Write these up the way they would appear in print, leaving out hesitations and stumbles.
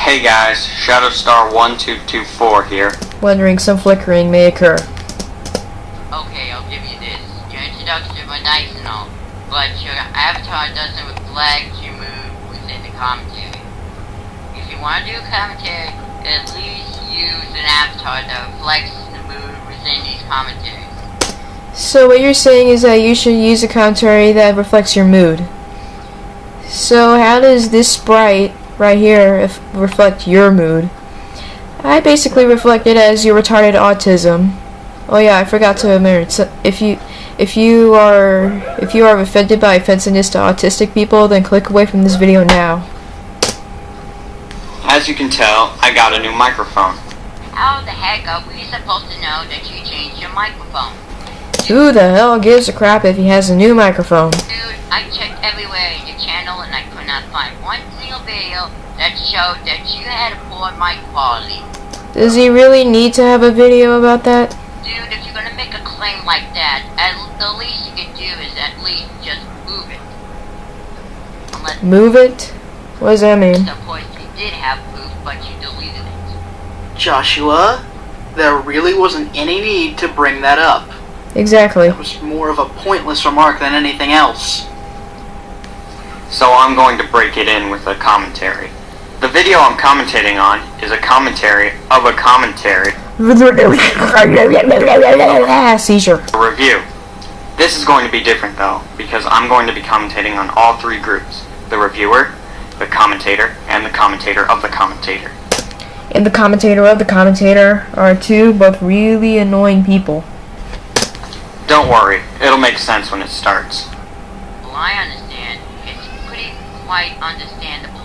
Hey guys, ShadowStar1224 here. Wondering some flickering may occur. Okay, I'll give you this. Your introduction was nice and all, but your avatar doesn't reflect your mood within the commentary. If you want to do commentary, at least use an avatar that reflects the mood within these commentaries. So what you're saying is that you should use a commentary that reflects your mood. So how does this sprite right here reflect your mood? I basically reflect it as your retarded autism. Oh yeah, I forgot to admit, so if you are offended by offensiveness to autistic people, then click away from this video now. As you can tell, I got a new microphone. How the heck are we supposed to know that you changed your microphone? Who the hell gives a crap if he has a new microphone? Dude, I checked everywhere in your channel and I could not find one single video that showed that you had a poor mic quality. Does he really need to have a video about that? Dude, if you're gonna make a claim like that, the least you can do is at least just move it. Move it? What does that mean? Of course, you did have proof, but you deleted it. Joshua, there really wasn't any need to bring that up. Exactly. It was more of a pointless remark than anything else. So I'm going to break it in with a commentary. The video I'm commentating on is a commentary of a commentary. Seizure. A review. This is going to be different though, because I'm going to be commentating on all three groups. The reviewer, the commentator, and the commentator of the commentator. And the commentator of the commentator are two both really annoying people. Don't worry, it'll make sense when it starts. Well, I understand. It's pretty quite understandable.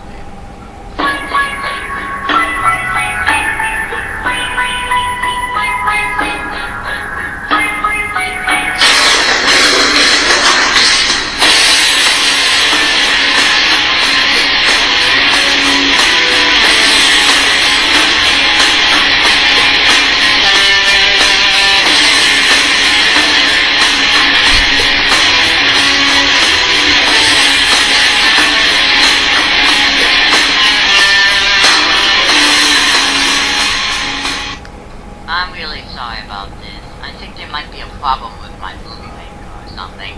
I'm really sorry about this. I think there might be a problem with my movie maker or something.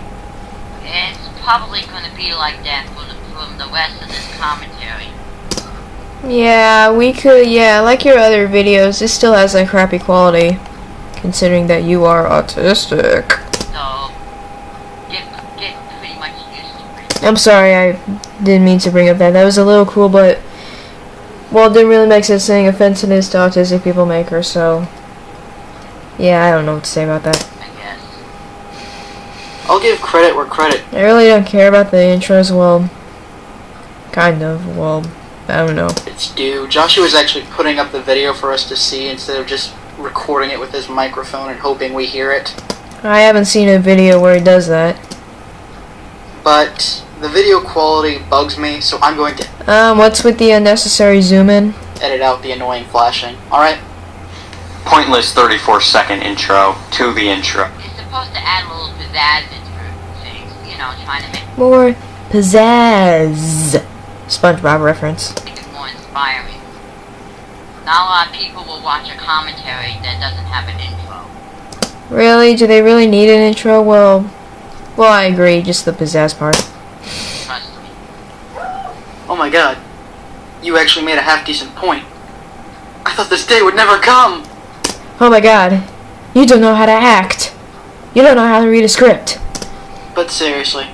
It's probably going to be like that from the rest of this commentary. Yeah, like your other videos, this still has that crappy quality, considering that you are autistic. So, get pretty much used to it. I'm sorry, I didn't mean to bring up that. That was a little cool, but, well, it didn't really make sense saying offensiveness to autistic people maker, so, yeah, I don't know what to say about that. I guess. I'll give credit where credit. I really don't care about the intros, well, kind of, well, I don't know. It's due. Joshua's actually putting up the video for us to see instead of just recording it with his microphone and hoping we hear it. I haven't seen a video where he does that. But the video quality bugs me, so I'm going to What's with the unnecessary zoom in? edit out the annoying flashing. Alright? Pointless 34-second intro to the intro. It's supposed to add a little pizzazz into things, you know, trying to make More pizzazz. SpongeBob reference. it more inspiring. Not a lot of people will watch a commentary that doesn't have an intro. Really? Do they really need an intro? Well, I agree, just the pizzazz part. Trust me. Oh my god. You actually made a half-decent point. I thought this day would never come! Oh my god. You don't know how to act. You don't know how to read a script. But seriously,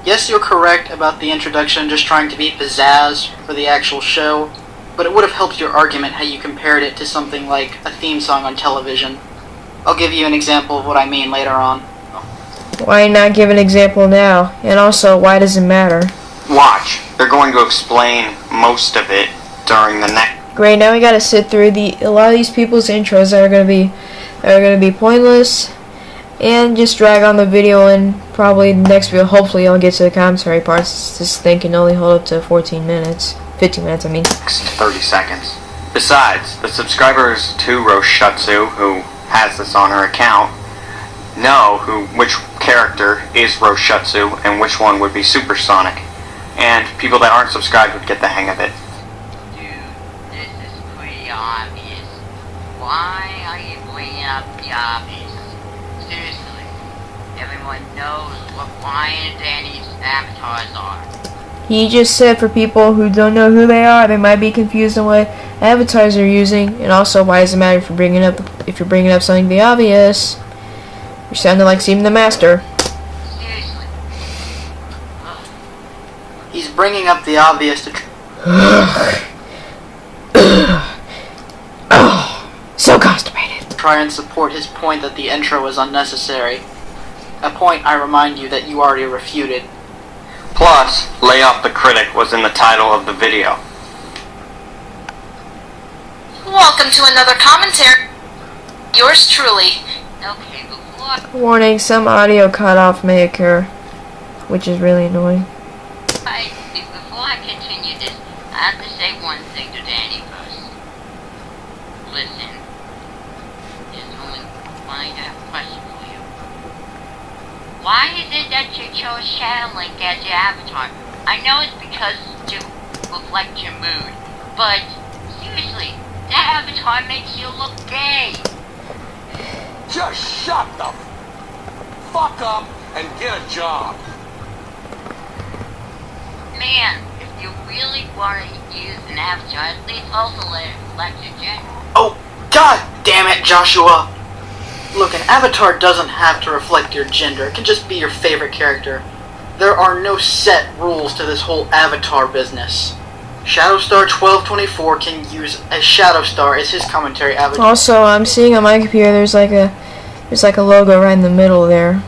yes, you're correct about the introduction just trying to be pizzazz for the actual show, but it would have helped your argument had you compared it to something like a theme song on television. I'll give you an example of what I mean later on. Why not give an example now? And also, why does it matter? Watch, they're going to explain most of it during the next. Great, now we gotta sit through a lot of these people's intros that are gonna be pointless, and just drag on the video, and probably the next video, hopefully I'll get to the commentary parts. This thing can only hold up to 15 minutes, I mean. Next 30 seconds. Besides, the subscribers to Roushutsu, who has this on her account, know which character is Roushutsu and which one would be Supersonic. And people that aren't subscribed would get the hang of it. Dude, obvious. Why are you bringing up the obvious? Seriously, everyone knows what Ryan and Danny's avatars are. He just said for people who don't know who they are, they might be confused on what avatars they're using, and also why does it matter if you're bringing up something the obvious? You're sounding like Steven the Master. Seriously. He's bringing up the obvious to So constipated. try and support his point that the intro was unnecessary. A point, I remind you, that you already refuted. Plus, Lay Off the Critic was in the title of the video. Welcome to another commentary. Yours truly. Okay, before Warning, some audio cutoff may occur, which is really annoying. I continue this, I have to say one thing to Danny first. Listen, there's only one question for you. Why is it that you chose Shadow Link as your avatar? I know it's because to reflect your mood, but seriously, that avatar makes you look gay. Just shut the fuck up and get a job. Man, if you really want to use an avatar, at least also let it reflect your gender. Oh, god damn it, Joshua! Look, an avatar doesn't have to reflect your gender. It can just be your favorite character. There are no set rules to this whole avatar business. Shadowstar1224 can use a Shadowstar as his commentary avatar. Also, I'm seeing on my computer there's like a logo right in the middle there.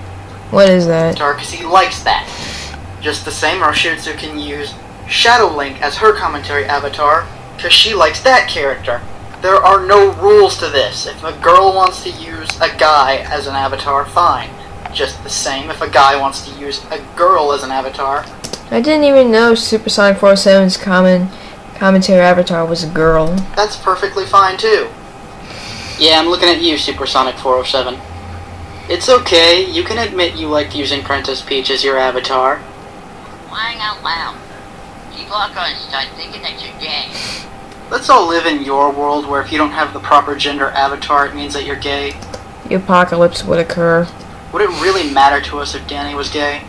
What is that? Because he likes that. Just the same, Roushutsu can use Shadow Link as her commentary avatar because she likes that character. There are no rules to this. If a girl wants to use a guy as an avatar, fine. Just the same if a guy wants to use a girl as an avatar. I didn't even know SuperSonic407's commentary avatar was a girl. That's perfectly fine too. Yeah, I'm looking at you, SuperSonic407. It's okay, you can admit you like using Princess Peach as your avatar. Lying out loud. People are going to start thinking that you're gay. Let's all live in your world where if you don't have the proper gender avatar, it means that you're gay. The apocalypse would occur. Would it really matter to us if Danny was gay?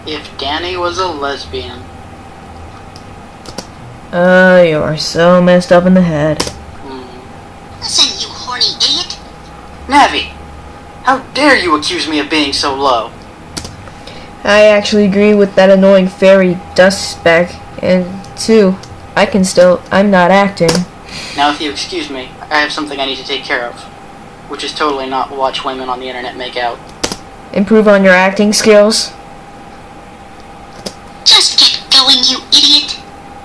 If Danny was a lesbian. You are so messed up in the head. Listen, you horny idiot. Navi! How dare you accuse me of being so low? I actually agree with that annoying fairy dust speck, and two, I'm not acting. Now if you excuse me, I have something I need to take care of. Which is totally not watch women on the internet make out. Improve on your acting skills. Just get going, you idiot.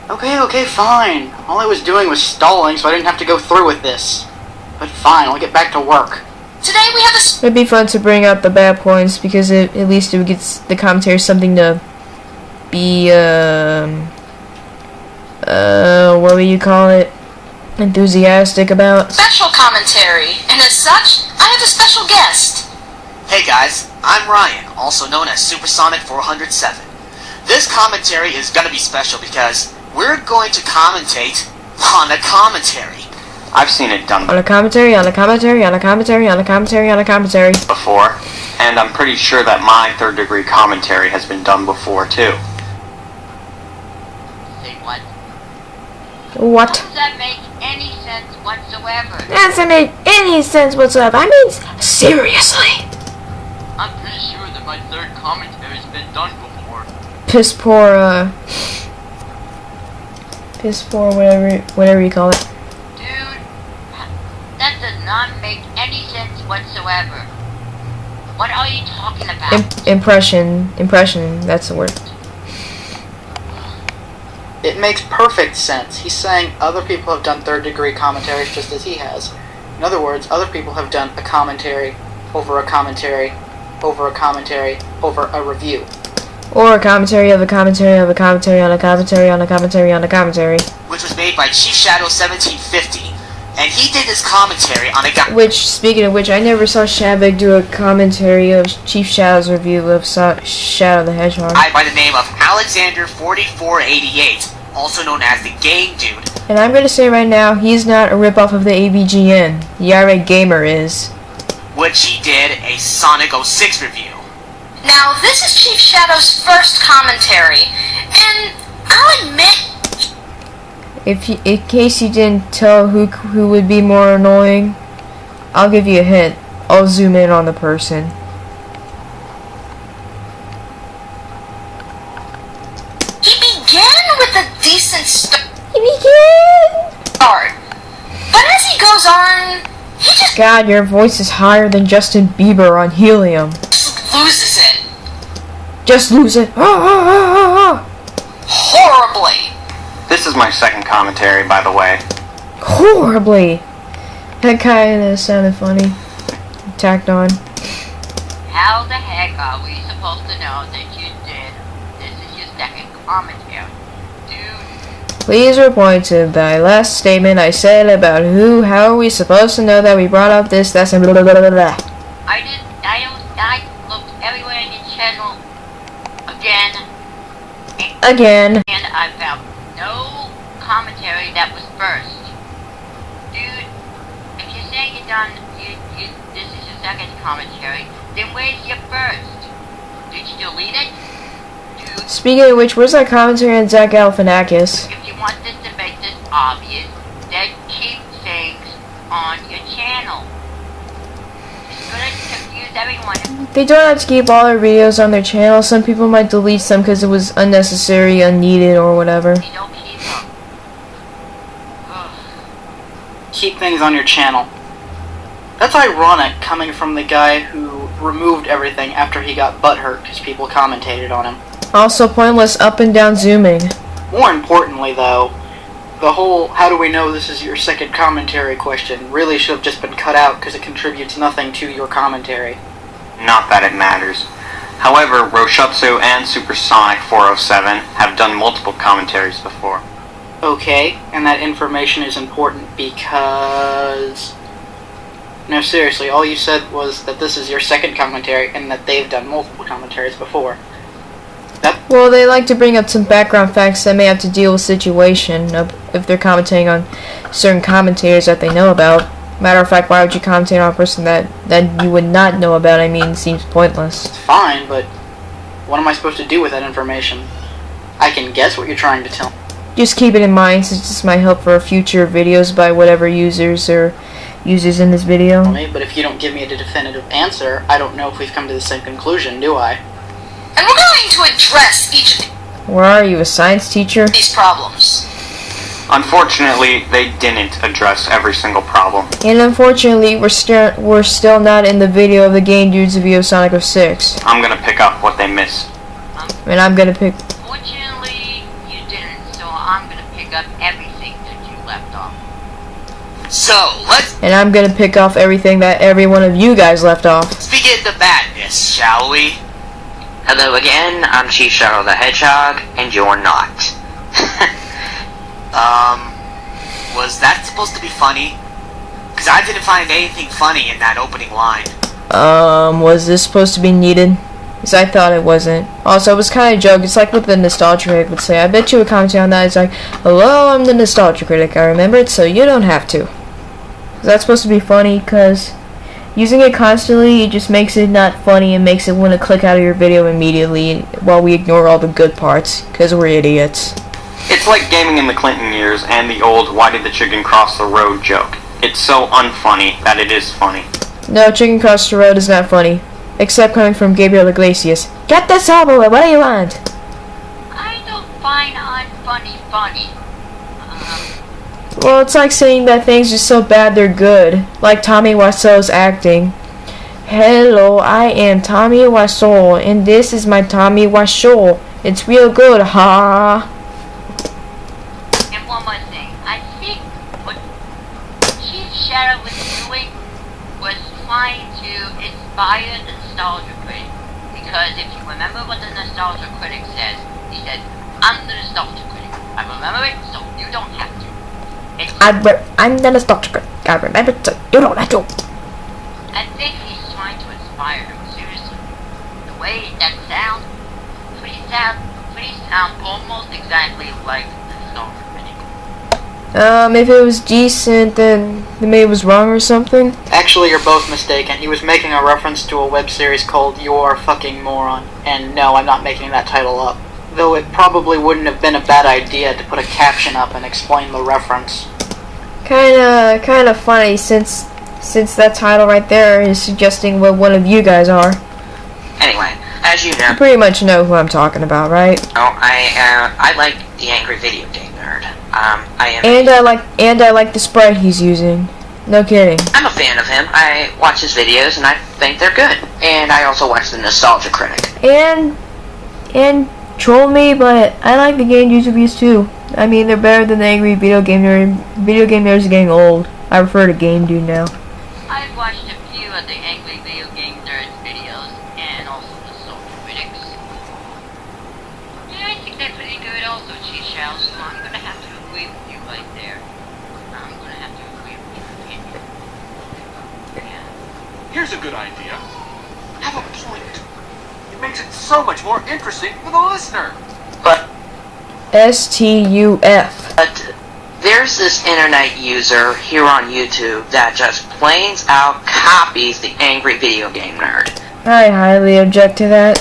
Okay, fine. All I was doing was stalling so I didn't have to go through with this. But fine, I'll get back to work. Today we have a It'd be fun to bring out the bad points because at least it would get the commentary something to be, what would you call it? Enthusiastic about. special commentary, and as such, I have a special guest. Hey guys, I'm Ryan, also known as SuperSonic407. This commentary is gonna be special because we're going to commentate on a commentary. I've seen it done On a commentary, on a commentary, on a commentary, on a commentary, on a commentary. before, and I'm pretty sure that my third-degree commentary has been done before too. Say what? What? How does that make any sense whatsoever? That doesn't make any sense whatsoever. I mean, seriously. I'm pretty sure that my third commentary's been done before. Pisspoor, whatever you call it. Dude, that does not make any sense whatsoever. What are you talking about? Impression, that's the word. It makes perfect sense. He's saying other people have done third-degree commentaries just as he has. In other words, other people have done a commentary over a commentary over a commentary over a review. Or a commentary of a commentary of a commentary on a commentary on a commentary on a commentary. Which was made by Chief Shadow 1750. And he did his commentary on a guy. Which, speaking of which, I never saw Shavik do a commentary of Chief Shadow's review of Shadow the Hedgehog. By the name of Alexander 4488, also known as the Game Dude. And I'm gonna say right now, he's not a ripoff of the AVGN. The irate gamer is. Which he did a Sonic 06 review. Now, this is Chief Shadow's first commentary, and I'll admit, In case you didn't tell who would be more annoying, I'll give you a hint. I'll zoom in on the person. he began with a decent start, He began. but as he goes on, he just God, your voice is higher than Justin Bieber on Helium. loses it Just lose it. horribly. This is my second commentary, by the way. Horribly. That kind of sounded funny. Tacked on. How the heck are we supposed to know that you did? This is your second commentary. Dude, Please reply to the last statement I said about how are we supposed to know that we brought up this, that's, and blah, blah, blah, blah, blah. I looked everywhere in your channel again, Again. and I found no commentary that was first. Dude, if you're saying you're done, this is your second commentary, then where's your first? Did you delete it? Dude, Speaking of which, where's that commentary on Zach Galifianakis? if you want this to make this obvious, then keep things on your channel. It's gonna confuse everyone. They don't have to keep all their videos on their channel. Some people might delete some because it was unnecessary, unneeded, or whatever. You don't keep them. Ugh. Keep things on your channel. That's ironic coming from the guy who removed everything after he got butthurt because people commentated on him. Also pointless up and down zooming. More importantly, though, the whole how do we know this is your second commentary question really should have just been cut out because it contributes nothing to your commentary. Not that it matters. However, Roushutsu and SuperSonic407 have done multiple commentaries before. Okay, and that information is important because... No, seriously, all you said was that this is your second commentary and that they've done multiple commentaries before. Well, they like to bring up some background facts that may have to deal with situation if they're commentating on certain commentators that they know about. Matter of fact, why would you commentate on a person that you would not know about? I mean, it seems pointless. It's fine, but what am I supposed to do with that information? I can guess what you're trying to tell me. Just keep it in mind since this might help for future videos by whatever users or users in this video. But if you don't give me a definitive answer, I don't know if we've come to the same conclusion, do I? And we're going to address each of Where are you, a science teacher? these problems. Unfortunately, they didn't address every single problem. And unfortunately, we're still not in the video of the Game Dudes review of Sonic 06. I'm gonna pick up what they missed. And I'm gonna pick... Fortunately, you didn't, so I'm gonna pick up everything that you left off. So, let's And I'm gonna pick off everything that every one of you guys left off. begin the madness, shall we? Hello again, I'm Chief Shadow the Hedgehog, and you're not. Was that supposed to be funny? Because I didn't find anything funny in that opening line. Was this supposed to be needed? Because I thought it wasn't. Also, it was kind of a joke. It's like what the Nostalgia Critic would say. I bet you would comment on that. It's like, hello, I'm the Nostalgia Critic. I remember it, so you don't have to. That's supposed to be funny, because using it constantly, it just makes it not funny and makes it want to click out of your video immediately while we ignore all the good parts, because we're idiots. It's like gaming in the Clinton years and the old "why did the chicken cross the road" joke. It's so unfunny that it is funny. No, Chicken Cross the Road is not funny. Except coming from Gabriel Iglesias. Get this over with, what do you want? I don't find unfunny funny. Well, it's like saying that things are so bad they're good. Like Tommy Wiseau's acting. Hello, I am Tommy Wiseau, and this is my Tommy Wiseau. It's real good, ha. And one more thing, I think what Chief Shadow was doing was trying to inspire the Nostalgia Critic. Because if you remember what the Nostalgia Critic says, he said, I'm the Nostalgia Critic. I remember it, so you don't have to. I'm the Nostalgia Critic. I remember it, so you don't have to. I think he's trying to inspire him, seriously. The way that sounds, pretty sound almost exactly like not many. If it was decent, then maybe it was wrong or something. Actually, you're both mistaken. He was making a reference to a web series called You Are a Fucking Moron. And no, I'm not making that title up. Though it probably wouldn't have been a bad idea to put a caption up and explain the reference. Kinda funny since that title right there is suggesting what one of you guys are. Anyway, as you know, You pretty much know who I'm talking about, right? I like the Angry Video Game Nerd. And I like the sprite he's using. No kidding. I'm a fan of him. I watch his videos and I think they're good. And I also watch the Nostalgia Critic. And troll me, but I like the Game Dudes reviews too. I mean, they're better than the Angry Video Game Nerd. Video Game Nerds are getting old. I refer to Game Dude now. I've watched a few of the Angry Video Game Nerds videos, and also the Social Critics. Yeah, I think they're pretty good also, Chief Shell, so I'm gonna have to agree with you right there. I'm gonna have to agree with your opinion. Yeah. Here's a good idea. Have a point. It makes it so much more interesting for the listener. But STUF. there's this internet user here on YouTube that just plain out copies the Angry Video Game Nerd. I highly object to that.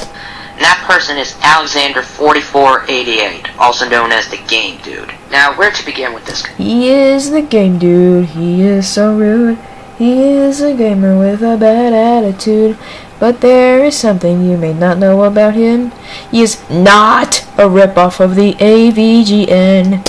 And that person is Alexander4488, also known as the Game Dude. Now, where to begin with this? He is the Game Dude. He is so rude. He is a gamer with a bad attitude. But there is something you may not know about him. He is not a ripoff of the AVGN.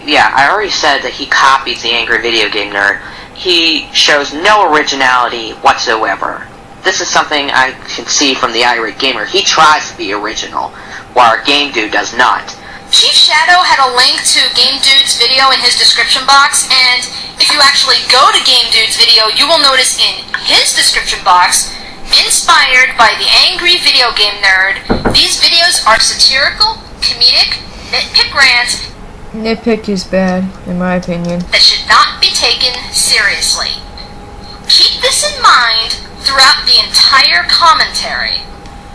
Yeah, I already said that he copies the Angry Video Game Nerd. He shows no originality whatsoever. This is something I can see from the irate gamer. He tries to be original, while our Game Dude does not. Chief Shadow had a link to Game Dude's video in his description box, and if you actually go to Game Dude's video, you will notice in his description box, inspired by the Angry Video Game Nerd, these videos are satirical, comedic, nitpick rants, Nitpick is bad, in my opinion. that should not be taken seriously. Keep this in mind throughout the entire commentary.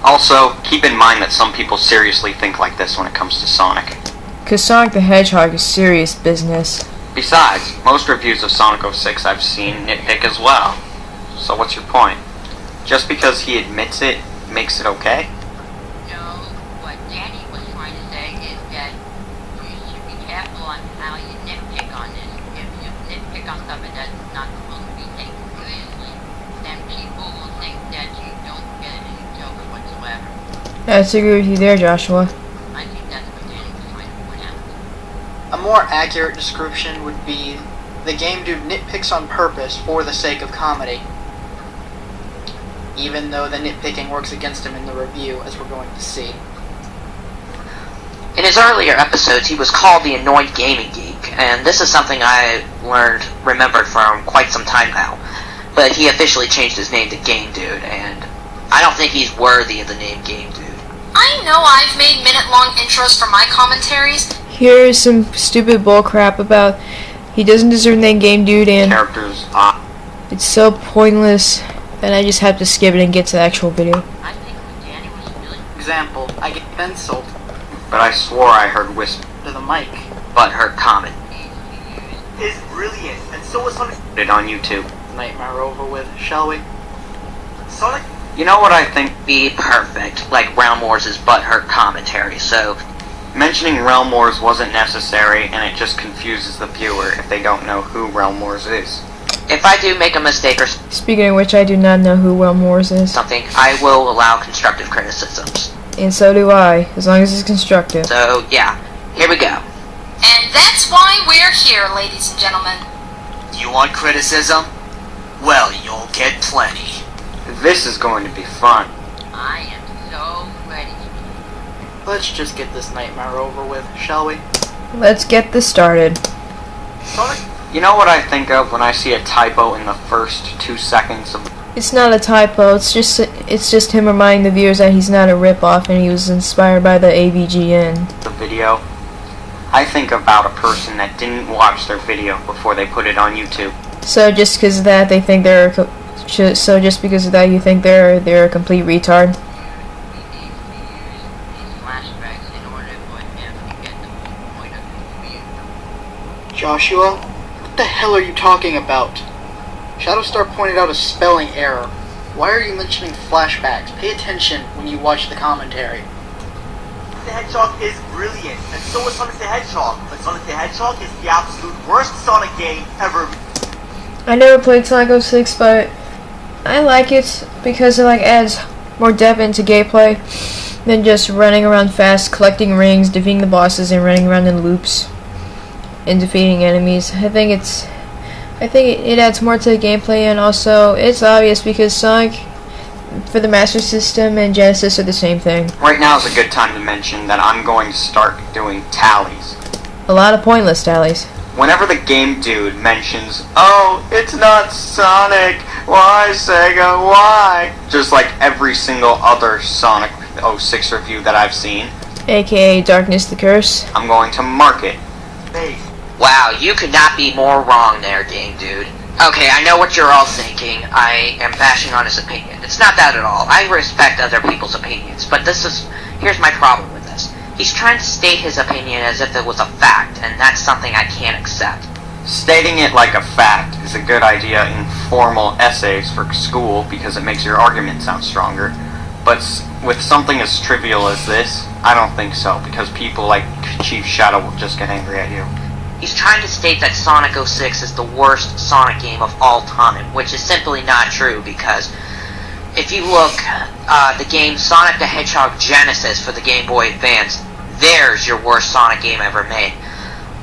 Also, keep in mind that some people seriously think like this when it comes to Sonic. Cause Sonic the Hedgehog is serious business. Besides, most reviews of Sonic 06 I've seen nitpick as well. So what's your point? Just because he admits it makes it okay? No, what Danny was trying to say is that you should be careful on how you nitpick on this. If you nitpick on something that's not supposed to be taken seriously, then people will think that you don't get any jokes whatsoever. I disagree with you there, Joshua. I think that's what Danny was trying to point out. A more accurate description would be the Game Dude nitpicks on purpose for the sake of comedy. Even though the nitpicking works against him in the review, as we're going to see. In his earlier episodes, he was called the Annoyed Gaming Geek, and this is something I remembered from quite some time now. But he officially changed his name to Game Dude, and I don't think he's worthy of the name Game Dude. I know I've made minute-long intros for my commentaries. Here's some stupid bullcrap about he doesn't deserve the name Game Dude, and Characters, it's so pointless that I just have to skip it and get to the actual video. I think what Danny was really Example, I get penciled but I swore I heard whisper. to the mic. But her comment. Is brilliant, and so is Sonic. Put it on YouTube. Nightmare over with, shall we? Sonic. You know what I think? Be perfect, like Realm Wars' butthurt commentary, so Mentioning Realm Wars wasn't necessary, and it just confuses the viewer if they don't know who Realm Wars is. if I do make a mistake or Speaking of which, I do not know who Realm Wars is. something, I will allow constructive criticisms. And so do I, as long as it's constructive. So, yeah, here we go. And that's why we're here, ladies and gentlemen. You want criticism? Well, you'll get plenty. This is going to be fun. I am so ready. Let's just get this nightmare over with, shall we? Let's get this started. Sonic. You know what I think of when I see a typo in the first 2 seconds of It's not a typo, it's just him reminding the viewers that he's not a ripoff and he was inspired by the AVGN. the video? I think about a person that didn't watch their video before they put it on YouTube. So just because of that, they think they're so just because of that, you think they're a complete retard. We need to use these flashbacks in order for him to get the full point of the Joshua, what the hell are you talking about? Shadowstar pointed out a spelling error. Why are you mentioning flashbacks? Pay attention when you watch the commentary. The Hedgehog is brilliant, and so is Sonic the Hedgehog, but Sonic the Hedgehog is the absolute worst Sonic game ever. I never played Sonic 06, but I like it because it adds more depth into gameplay than just running around fast, collecting rings, defeating the bosses, and running around in loops and defeating enemies. I think it adds more to the gameplay, and also it's obvious because Sonic for the Master System and Genesis are the same thing. Right now is a good time to mention that I'm going to start doing tallies. A lot of pointless tallies. Whenever the game dude mentions, "Oh, it's not Sonic, why Sega, why?" Just like every single other Sonic 06 review that I've seen, AKA Darkness the Curse. I'm going to mark it. Hey, Wow, you could not be more wrong there, Game Dude. Okay, I know what you're all thinking. I am bashing on his opinion. It's not that at all. I respect other people's opinions, but here's my problem with this. He's trying to state his opinion as if it was a fact, and that's something I can't accept. Stating it like a fact is a good idea in formal essays for school because it makes your argument sound stronger. But with something as trivial as this, I don't think so, because people like Chief Shadow will just get angry at you. He's trying to state that Sonic 06 is the worst Sonic game of all time, which is simply not true, because if you look the game Sonic the Hedgehog Genesis for the Game Boy Advance, there's your worst Sonic game ever made.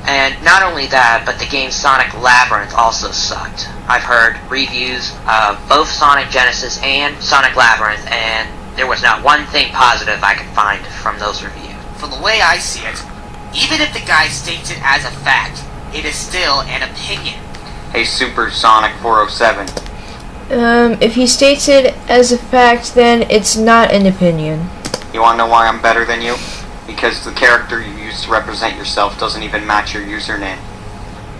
And not only that, but the game Sonic Labyrinth also sucked. I've heard reviews of both Sonic Genesis and Sonic Labyrinth, and there was not one thing positive I could find from those reviews. from the way I see it, even if the guy states it as a fact, it is still an opinion. Hey, SuperSonic407. If he states it as a fact, then it's not an opinion. You wanna know why I'm better than you? Because the character you use to represent yourself doesn't even match your username.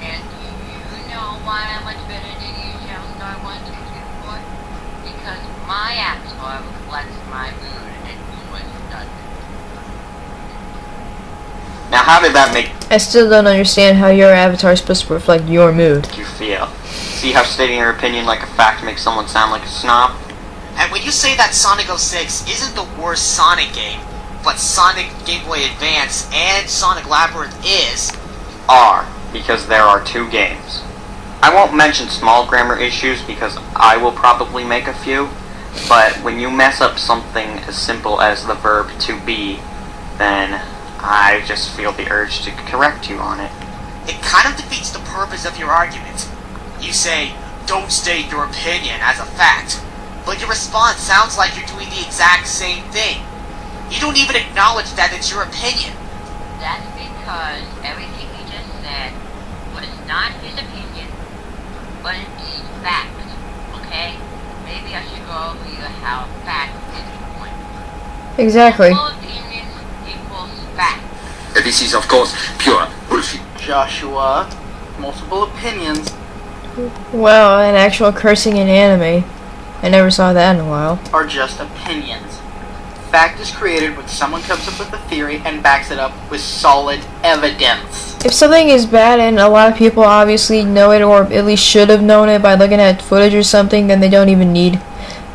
And you know why I'm much better than you, Shellstar1224? Because my avatar reflects my mood and yours doesn't. Now, how did that make I still don't understand how your avatar is supposed to reflect your mood. you feel? See how stating your opinion like a fact makes someone sound like a snob? And when you say that Sonic 06 isn't the worst Sonic game, but Sonic Game Boy Advance and Sonic Labyrinth is, Are, because there are two games. I won't mention small grammar issues because I will probably make a few, but when you mess up something as simple as the verb to be, then I just feel the urge to correct you on it. it kind of defeats the purpose of your argument. You say, don't state your opinion as a fact, but your response sounds like you're doing the exact same thing. You don't even acknowledge that it's your opinion. That's because everything he just said was not his opinion, but indeed fact. Okay? Maybe I should go over you how fact is the point. Exactly. Multiple opinions equals fact. This is, of course, pure bullshit. Joshua, multiple opinions Well, an actual cursing in anime. I never saw that in a while. are just opinions. Fact is created when someone comes up with a theory and backs it up with solid evidence. If something is bad and a lot of people obviously know it, or at least should have known it by looking at footage or something, then they don't even need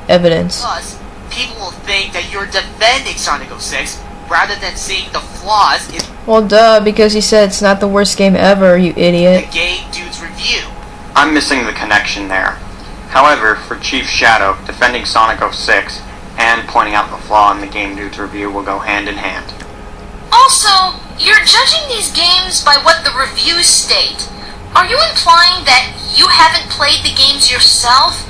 evidence. Plus, people will think that you're defending Sonic 06 rather than seeing the flaws in Well, duh, because he said it's not the worst game ever, you the idiot. Game Dude's review. I'm missing the connection there. However, for Chief Shadow, defending Sonic 06 and pointing out the flaw in the Game Dude's review will go hand in hand. Also, you're judging these games by what the reviews state. Are you implying that you haven't played the games yourself?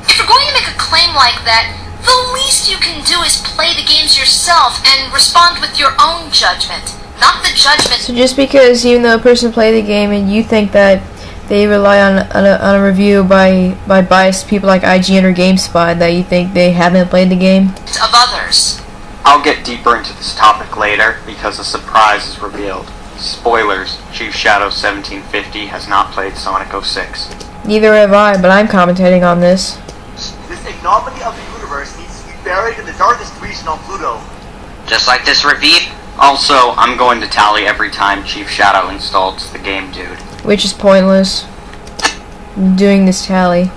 If you're going to make a claim like that, the least you can do is play the games yourself and respond with your own judgment, not the judgment. So just because even though a person played the game and you think that they rely on a review by biased people like IGN or GameSpot, that you think they haven't played the game? Of others. I'll get deeper into this topic later because a surprise is revealed. Spoilers, Chief Shadow 1750 has not played Sonic 06. Neither have I, but I'm commentating on this. This anomaly of the universe needs to be buried in the darkest region on Pluto. Just like this review. Also, I'm going to tally every time Chief Shadow installs the Game Dude. which is pointless. Doing this tally.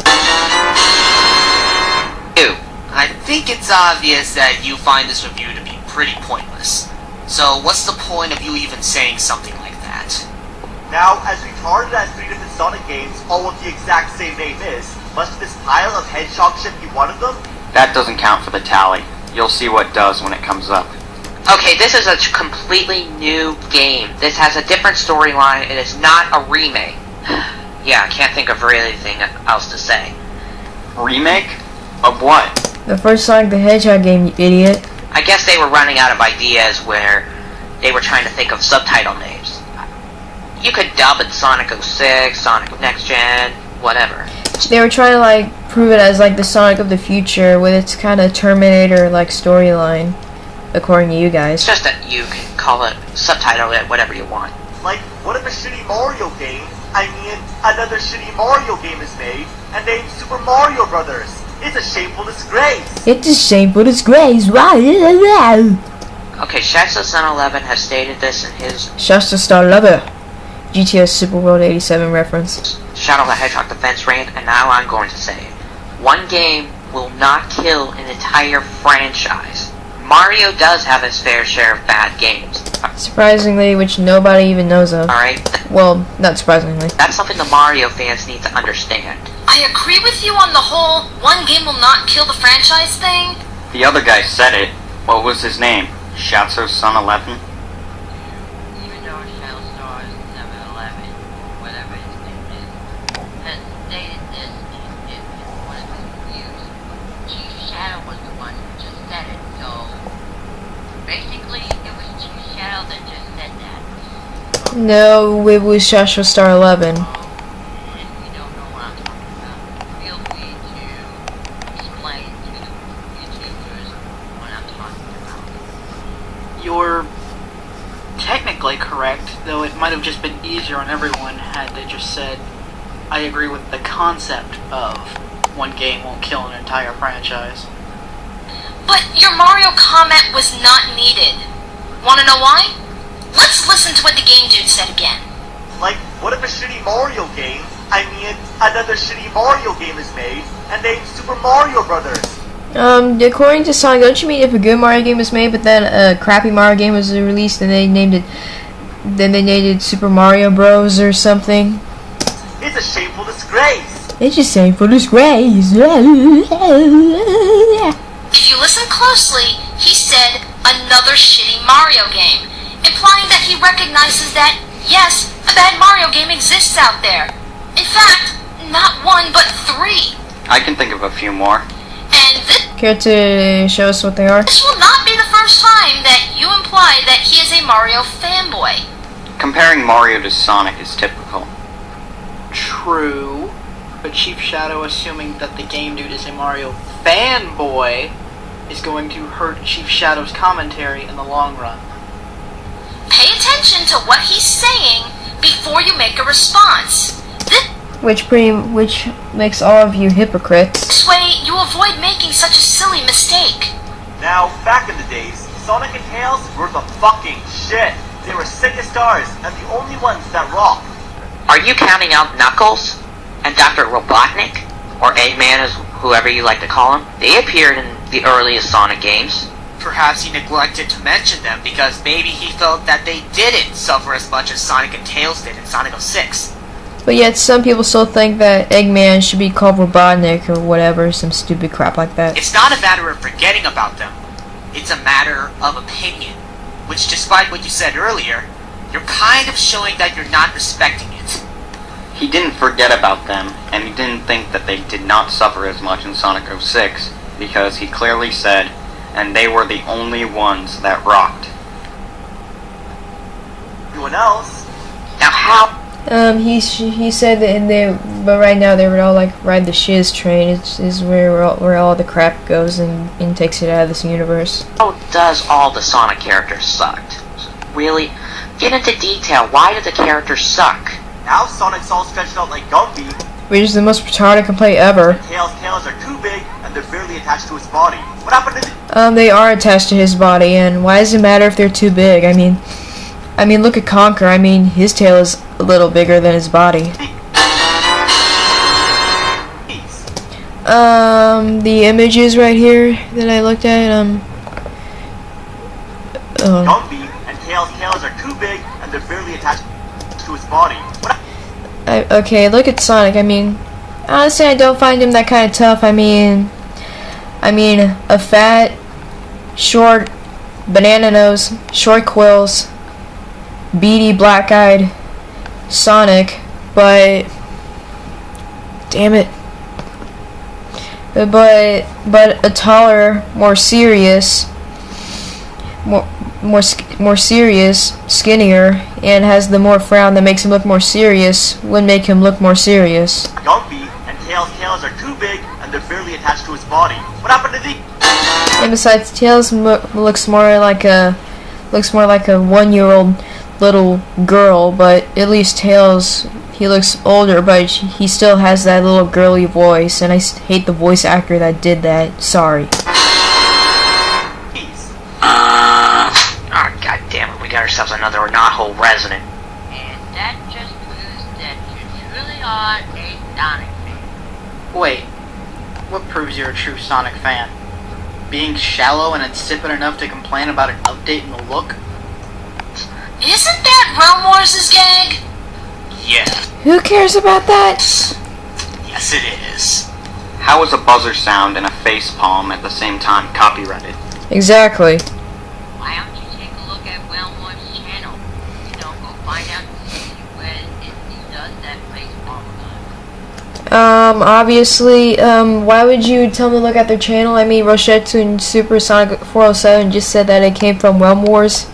I think it's obvious that you find this review to be pretty pointless. So what's the point of you even saying something like that? Now, as retarded as 3 different Sonic games, all with the exact same name is, must this pile of hedgehog shit be one of them? That doesn't count for the tally. You'll see what does when it comes up. Okay, this is a completely new game. This has a different storyline. It is not a remake. Yeah, I can't think of really anything else to say. Remake? Of what? The first Sonic the Hedgehog game, you idiot. I guess they were running out of ideas where they were trying to think of subtitle names. You could dub it Sonic 06, Sonic Next Gen, whatever. They were trying to like prove it as like the Sonic of the future with its kind of Terminator like storyline, according to you guys. It's just that you can call it, subtitle it, whatever you want. Like, what if a shitty Mario game, another shitty Mario game is made, and named Super Mario Brothers? It's a shameful disgrace. It's a shameful disgrace. Okay, Shasta11 has stated this in his Shasta Star Lover, GTO Super World 87 reference. Shadow the Hedgehog defense rant, and now I'm going to say it. One game will not kill an entire franchise. Mario does have his fair share of bad games. Surprisingly, which nobody even knows of. Alright? Well, not surprisingly. That's something the Mario fans need to understand. I agree with you on the whole one game will not kill the franchise thing. The other guy said it. What was his name? Roushutsu SuperSonic407? Even though Shadow Stars 711, whatever his name is, has stated this in one of his reviews, Chief Shadow was the one who just said it, so basically it was Chief Shadow that just said that. No, it was Shasta Star 11. If you don't know what I'm talking about, feel free to explain to the YouTubers what I'm talking about. You're technically correct, though it might have just been easier on everyone had they just said, I agree with the concept of one game won't kill an entire franchise. But your Mario comment was not needed. Wanna know why? Let's listen to what the game dude said again. Like, what if a shitty Mario game, another shitty Mario game is made, and named Super Mario Brothers? According to Sonic, don't you mean if a good Mario game was made, but then a crappy Mario game was released and they named it Super Mario Bros. Or something? It's a shameful disgrace. It's a shameful disgrace. If you listen closely, he said another shitty Mario game, implying that he recognizes that, yes, a bad Mario game exists out there. In fact, not one, but 3. I can think of a few more. And Care to show us what they are? this will not be the first time that you imply that he is a Mario fanboy. Comparing Mario to Sonic is typical. True, but Chief Shadow assuming that the game dude is a Mario fanboy is going to hurt Chief Shadow's commentary in the long run. Pay attention to what he's saying before you make a response. Which makes all of you hypocrites. This way, you avoid making such a silly mistake. Now, back in the days, Sonic and Tails were the fucking shit. They were sick as stars, and the only ones that rocked. Are you counting out Knuckles and Dr. Robotnik? Or Eggman, as whoever you like to call him? They appeared in the earliest Sonic games. Perhaps he neglected to mention them because maybe he felt that they didn't suffer as much as Sonic and Tails did in Sonic 06. But yet some people still think that Eggman should be called Robotnik or whatever, some stupid crap like that. It's not a matter of forgetting about them. It's a matter of opinion. Which, despite what you said earlier, you're kind of showing that you're not respecting it. He didn't forget about them, and he didn't think that they did not suffer as much in Sonic 06, because he clearly said, and they were the only ones that rocked. Anyone else? Now how... He said that but right now they would all like ride the shiz train. Is where all the crap goes and takes it out of this universe. How does all the Sonic characters suck? Really? Get into detail. Why do the characters suck? Now Sonic's all stretched out like Gumby. Which is the most retarded complaint ever. Tails' tails are too big, and they're barely attached to his body. What happened to They are attached to his body, and why does it matter if they're too big? I mean, look at Conker. I mean, his tail is a little bigger than his body. The images right here that I looked at, Gumby and Tails' are too big and they're barely attached to his body. Okay, look at Sonic. I mean, honestly, I don't find him that kind of tough. I mean, a fat, short, banana nose, short quills, beady, black-eyed Sonic, but damn it. But a taller, more serious, more serious, skinnier, and has the more frown that makes him look more serious, would make him look more serious. Gumby and Tails' are too big and they're barely attached to his body. What happened to the... And besides, Tails looks more like a 1-year-old little girl, but at least Tails, he looks older, but he still has that little girly voice, and I hate the voice actor that did that. Sorry. God damn it, we got ourselves another knothole resident. And that just proves that you truly are a Sonic fan. Wait, what proves you're a true Sonic fan? Being shallow and insipid enough to complain about an update in the look? Isn't that Realm Wars' gag? Yeah, Who cares about that? yes it is. How is a buzzer sound and a face palm at the same time copyrighted? Exactly. Why don't you take a look at Wellmore's channel? You know, go find out to see when he does that face palm gun. Obviously, why would you tell me to look at their channel? I mean, Roushutsu SuperSonic407 just said that it came from Realm Wars.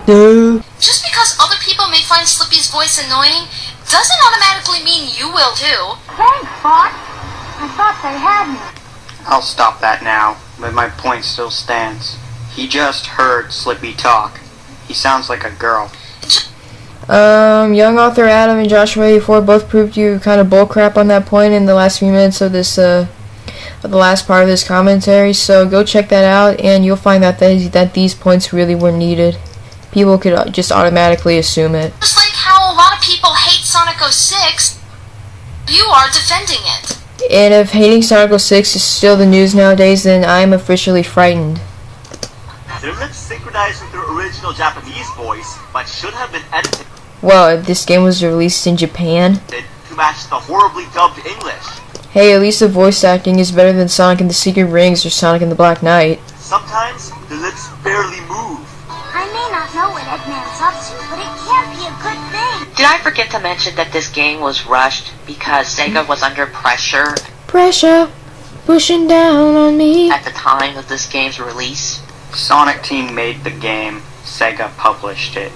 Duh. Just because other people may find Slippy's voice annoying doesn't automatically mean you will too. Thanks, Fox. I thought they had me. I'll stop that now, but my point still stands. He just heard Slippy talk. He sounds like a girl. YoungAuthorAdam and Joshua84 both proved you kind of bullcrap on that point in the last few minutes of this, the last part of this commentary, so go check that out, and you'll find out that these points really were needed. People could just automatically assume it. Just like how a lot of people hate Sonic 06, you are defending it. And if hating Sonic 06 is still the news nowadays, then I'm officially frightened. Their lips synchronized with their original Japanese voice, but should have been edited Well, this game was released in Japan. to match the horribly dubbed English. Hey, at least the voice acting is better than Sonic and the Secret Rings or Sonic and the Black Knight. Sometimes the lips barely move. I may not know what Eggman's up to, but it can't be a good thing. Did I forget to mention that this game was rushed because Sega was under pressure Pressure pushing down on me. at the time of this game's release? Sonic Team made the game, Sega published it.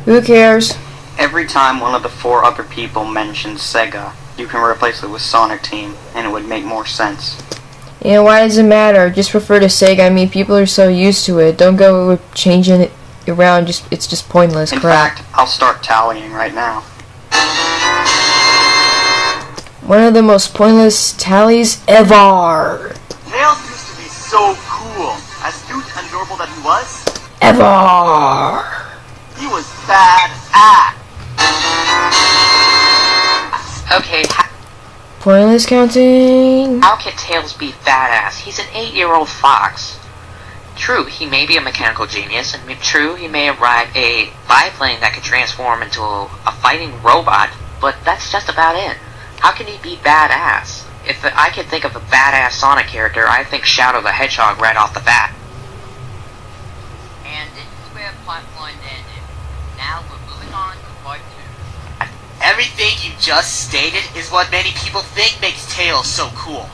Who cares? Every time one of the 4 other people mentions Sega, you can replace it with Sonic Team, and it would make more sense. Yeah, why does it matter? Just refer to Sega. I mean, people are so used to it. Don't go changing it around. It's just pointless In crap. fact, I'll start tallying right now. One of the most pointless tallies ever. Tails used to be so cool. As cute and adorable that he was, Ever. he was badass. Okay, Pointless counting. how can Tails be badass? He's an 8-year-old fox. True, he may be a mechanical genius, and true, he may ride a biplane that can transform into a fighting robot, but that's just about it. How can he be badass? If I could think of a badass Sonic character, I think Shadow the Hedgehog right off the bat. And this is where part 1 ended. Now we're moving on to part 2. Everything you just stated is what many people think makes Tails so cool.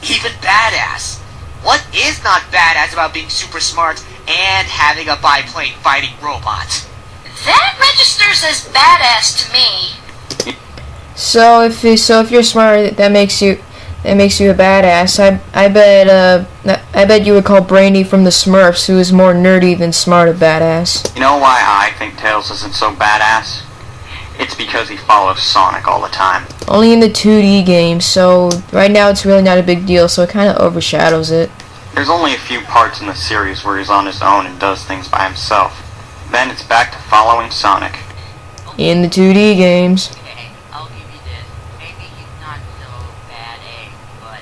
Even badass. What is not badass about being super smart and having a biplane fighting robot? That registers as badass to me. So if you're smart, that makes you a badass. I bet you would call Brainy from the Smurfs, who is more nerdy than smart, a badass. You know why I think Tails isn't so badass? It's because he follows Sonic all the time. Only in the 2D games, so right now it's really not a big deal, so it kind of overshadows it. There's only a few parts in the series where he's on his own and does things by himself. Then it's back to following Sonic. in the 2D games. Okay, I'll give you this. Maybe he's not so bad, but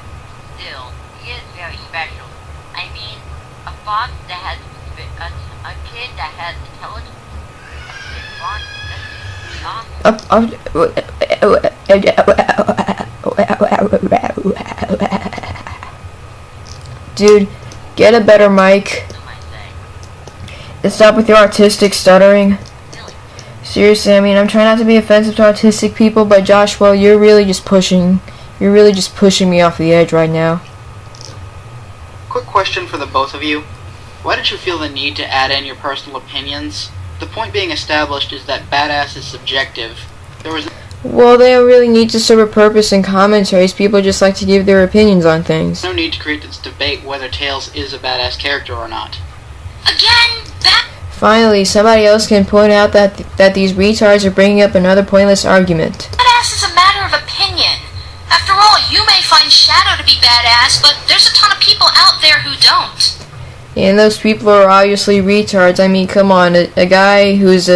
still, he is very special. I mean, a fox that has a kid that has intelligence. Dude, get a better mic. And stop with your artistic stuttering. Seriously, I mean, I'm trying not to be offensive to autistic people, but Josh, well, you're really just pushing me off the edge right now. Quick question for the both of you. Why did you feel the need to add in your personal opinions? The point being established is that badass is subjective. Well, they don't really need to serve a purpose in commentaries. People just like to give their opinions on things. No need to create this debate whether Tails is a badass character or not. Again, that Finally, somebody else can point out that these retards are bringing up another pointless argument. badass is a matter of opinion. After all, you may find Shadow to be badass, but there's a ton of people out there who don't. And those people are obviously retards. I mean, come on, a guy who's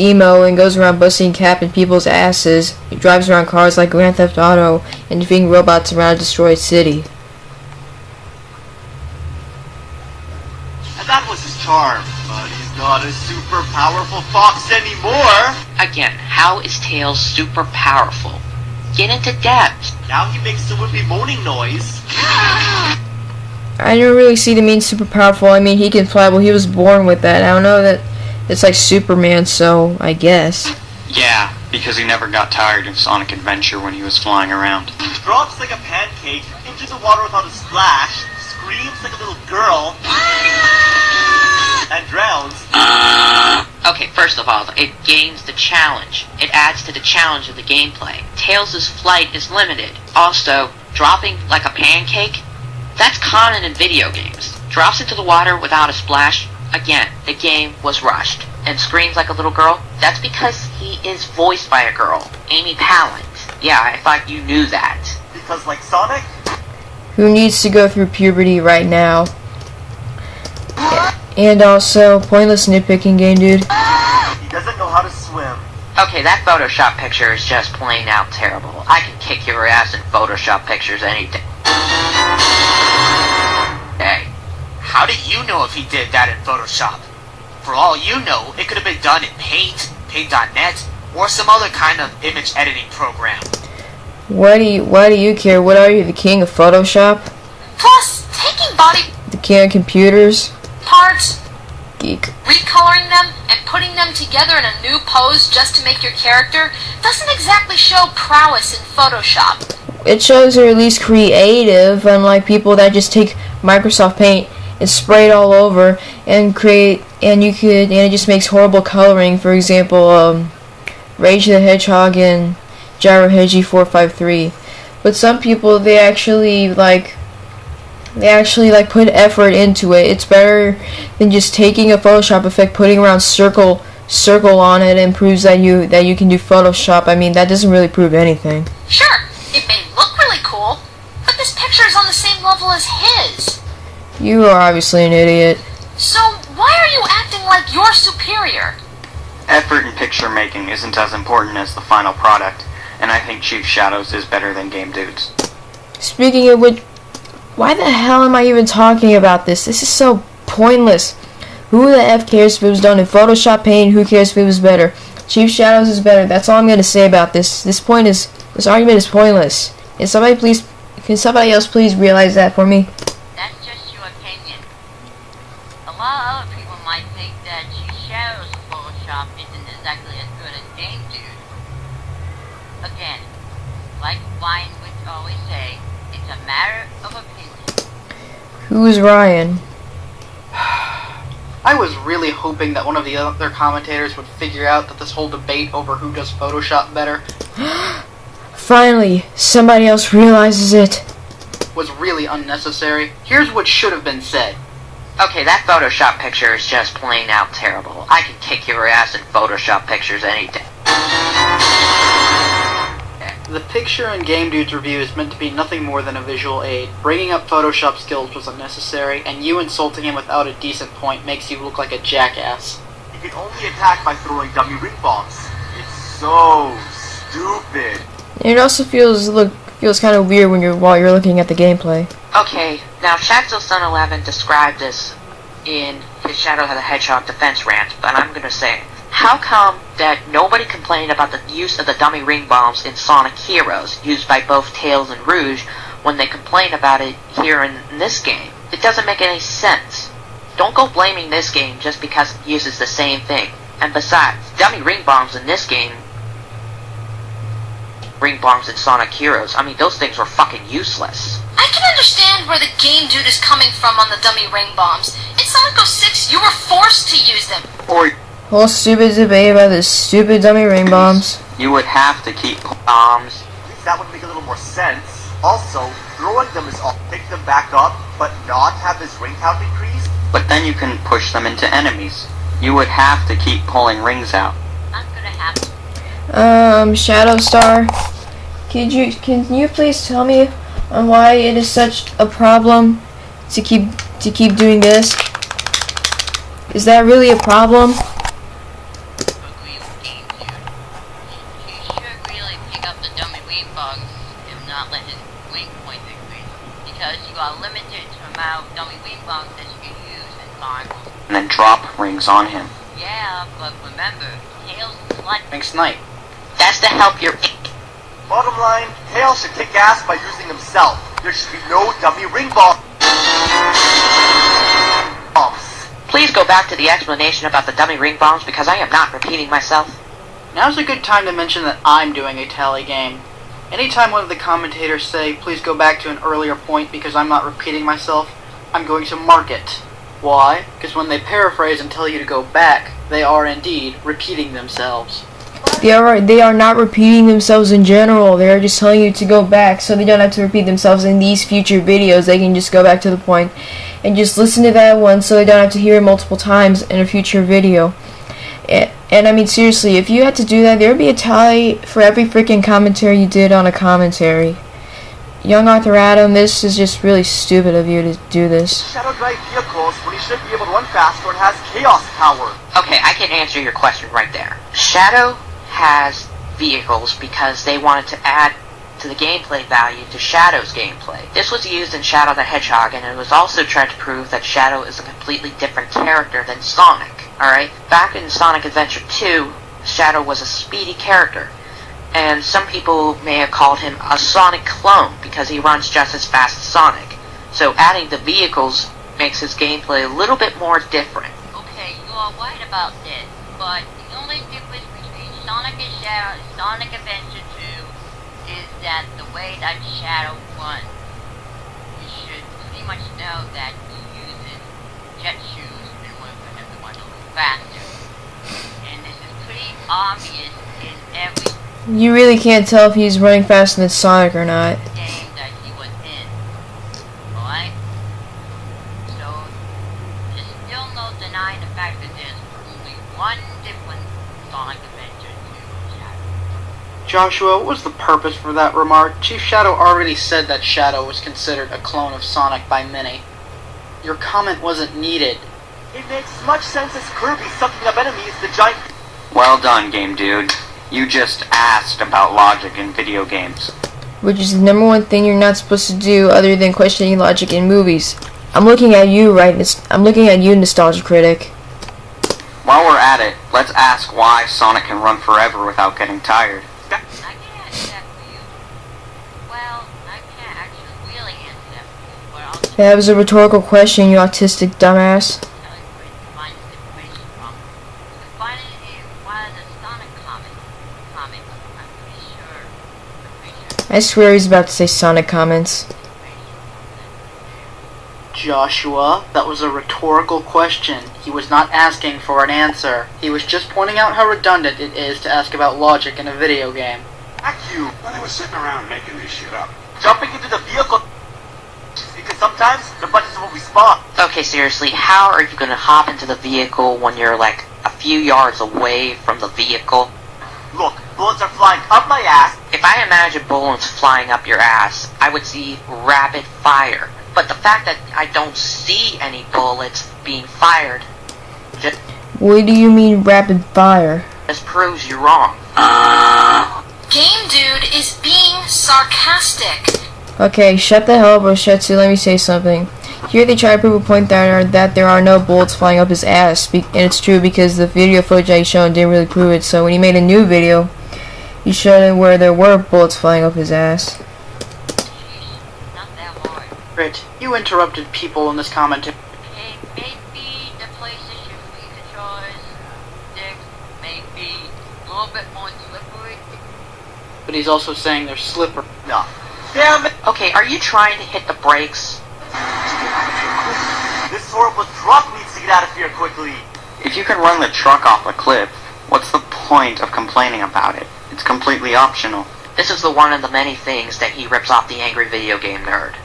emo and goes around busting cap in people's asses, he drives around cars like Grand Theft Auto, and defeating robots around a destroyed city. And that was his charm, but he's not a super powerful fox anymore. Again, how is Tails super powerful? Get into depth. Now he makes the wimpy moaning noise. I don't really see the mean super powerful. I mean, he can fly. Well, he was born with that. I don't know that it's like Superman, so I guess. Yeah, because he never got tired of Sonic Adventure when he was flying around. He drops like a pancake into the water without a splash, screams like a little girl, and drowns. Okay, first of all, it gains the challenge. It adds to the challenge of the gameplay. Tails' flight is limited. Also, dropping like a pancake? That's common in video games. Drops into the water without a splash? Again, the game was rushed. And screams like a little girl? That's because he is voiced by a girl, Amy Pallant. Yeah, I thought you knew that. Because like Sonic, Who needs to go through puberty right now? And also, pointless nitpicking game, dude. he doesn't know how to swim. Okay, that Photoshop picture is just plain out terrible. I can kick your ass in Photoshop pictures any day. Hey, How do you know if he did that in Photoshop? For all you know, it could have been done in Paint, Paint.net, or some other kind of image editing program. Why do you care? What are you, the king of Photoshop? Plus, taking body The king of computers? parts, Geek. recoloring them, and putting them together in a new pose just to make your character doesn't exactly show prowess in Photoshop. It shows you're at least creative, unlike people that just take Microsoft Paint and spray it all over and it just makes horrible coloring. For example, Rage the Hedgehog and Gyro Hedgie 453. But some people they actually put effort into it. It's better than just taking a Photoshop effect, putting around circle on it, and proves that you can do Photoshop. I mean, that doesn't really prove anything. Sure, it may look really cool, but this picture is on the same level as his. You are obviously an idiot. So why are you acting like you're superior? Effort in picture making isn't as important as the final product, and I think Chief Shadows is better than Game Dudes. Speaking of which, why the hell am I even talking about this? This is so pointless. Who the F cares if it was done in Photoshop Paint? Who cares if it was better? Chief Shadows is better. That's all I'm going to say about this. This argument is pointless. Can somebody else please realize that for me? That's just your opinion. A lot of other people might think that Chief Shadow's Photoshop isn't exactly as good as Game Dude. Again, like Ryan would always say, it's a matter of opinion. Who's Ryan? I was really hoping that one of the other commentators would figure out that this whole debate over who does Photoshop better Finally, somebody else realizes it. was really unnecessary. Here's what should have been said. okay, that Photoshop picture is just plain out terrible. I can kick your ass in Photoshop pictures any day. The picture in Game Dude's review is meant to be nothing more than a visual aid. Bringing up Photoshop skills was unnecessary, and you insulting him without a decent point makes you look like a jackass. He can only attack by throwing dummy ring bombs. so stupid. And it also feels kind of weird while you're looking at the gameplay. Okay, now Shaxo11 described this in his Shadow the Hedgehog defense rant, but I'm gonna say it. How come that nobody complained about the use of the dummy ring bombs in Sonic Heroes, used by both Tails and Rouge, when they complain about it here in this game? It doesn't make any sense. Don't go blaming this game just because it uses the same thing. And besides, dummy ring bombs in this game, ring bombs in Sonic Heroes, I mean, those things were fucking useless. I can understand where the game dude is coming from on the dummy ring bombs. In Sonic 06, you were forced to use them. Or Whole stupid debate about the stupid dummy ring bombs. you would have to keep bombs. At least that would make a little more sense. Also, throwing them is all pick them back up, but not have his ring count increase. But then you can push them into enemies. You would have to keep pulling rings out. I'm gonna have to. Shadow Star, can you please tell me on why it is such a problem to keep doing this? Is that really a problem? Agree with Game Dude. He should really pick up the dummy wing bugs and not let his wing points increase, because you are limited to the amount of dummy wing bugs that you can use in Sonic. And then drop rings on him. Yeah, but remember, Tails is like Thanks, Knight. That's to help your... Bottom line, Tails should kick ass by using himself. There should be no dummy ring bombs. Please go back to the explanation about the dummy ring bombs, because I am not repeating myself. Now's a good time to mention that I'm doing a tally game. Anytime one of the commentators say, please go back to an earlier point because I'm not repeating myself, I'm going to mark it. Why? Because when they paraphrase and tell you to go back, they are indeed repeating themselves. They are not repeating themselves in general. They are just telling you to go back so they don't have to repeat themselves in these future videos. They can just go back to the point and just listen to that one so they don't have to hear it multiple times in a future video. And I mean, seriously, if you had to do that, there would be a tally for every freaking commentary you did on a commentary. YoungAuthorAdam, this is just really stupid of you to do this. Shadow drive vehicles when he should be able to run faster and has chaos power. Okay, I can answer your question right there. Shadow has vehicles because they wanted to add to the gameplay value to Shadow's gameplay. This was used in Shadow the Hedgehog, and it was also trying to prove that Shadow is a completely different character than Sonic. Alright? Back in Sonic Adventure 2, Shadow was a speedy character, and some people may have called him a Sonic clone because he runs just as fast as Sonic. So adding the vehicles makes his gameplay a little bit more different. okay, you are right about this, but the only difference between Sonic and Shadow and Sonic Adventure 2 is that the way that Shadow runs. You should pretty much know that he uses jet shoes in order for him to run a little faster. And this is pretty obvious in every You really can't tell if he's running faster than Sonic or not. game that he was in. Alright? So, there's still no denying the fact that there's only one difference in Sonic Adventure 2 and Shadow. Joshua, what was the purpose for that remark? Chief Shadow already said that Shadow was considered a clone of Sonic by many. Your comment wasn't needed. It makes as much sense as Kirby sucking up enemies the giant... Well done, game dude. You just asked about logic in video games. Which is the number one thing you're not supposed to do other than questioning logic in movies. I'm looking at you, I'm looking at you, Nostalgia Critic. While we're at it, let's ask why Sonic can run forever without getting tired. I can answer that for you. Well, I can't actually really answer that for you, but I'll That was a rhetorical question, you autistic dumbass. tell you where to find this information from. You can find it in one of the Sonic comics. I'm pretty sure. I swear he's about to say Sonic comments. Joshua, that was a rhetorical question. He was not asking for an answer. He was just pointing out how redundant it is to ask about logic in a video game. vacuum. Well, they were sitting around making this shit up. Jumping into the vehicle... Because sometimes the buttons will respond. Okay, seriously, how are you gonna hop into the vehicle when you're like a few yards away from the vehicle? Look, bullets are flying up my ass. If I imagine bullets flying up your ass, I would see rapid fire. But the fact that I don't see any bullets being fired just What do you mean rapid fire? proves you're wrong. Game Dude is being sarcastic. Okay, shut the hell up, Roushutsu, let me say something. Here they try to prove a point that there are no bullets flying up his ass, and it's true because the video footage I shown didn't really prove it, so when he made a new video, he showed it where there were bullets flying up his ass. Not that hard. Right, you interrupted people in this commentary. Okay, maybe the PlayStation 3 controllers, sticks, maybe a little bit more slippery. But he's also saying they're slippery. No. Damn it! Okay, are you trying to hit the brakes? This horrible truck needs to get out of here quickly. If you can run the truck off a cliff, what's the point of complaining about it? It's completely optional. This is the one of the many things that he rips off the angry video game nerd.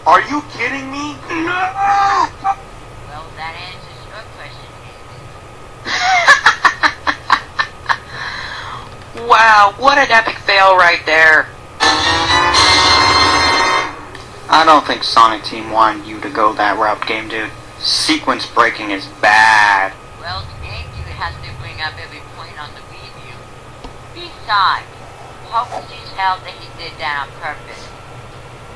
Are you kidding me? No! Well, that answers your question, maybe. Wow, what an epic fail right there. I don't think Sonic Team wanted you to go that route, Game Dude. Sequence breaking is bad. Well, the Game Dude has to bring up every point on the review. Besides, what was his hell that he did that on purpose?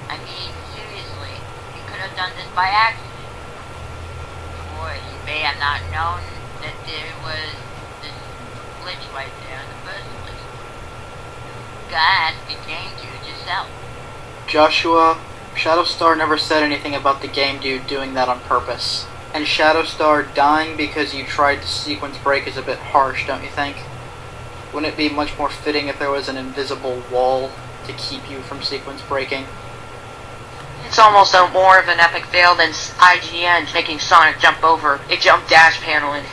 I mean, seriously, he could have done this by accident. Or he may have not known that there was this glitch right there in the first place. God, the Game Dude yourself. Joshua, Shadowstar never said anything about the Game Dude doing that on purpose. And Shadowstar dying because you tried to sequence break is a bit harsh, don't you think? Wouldn't it be much more fitting if there was an invisible wall to keep you from sequence breaking? It's almost more of an epic fail than IGN making Sonic jump over a jump dash panel in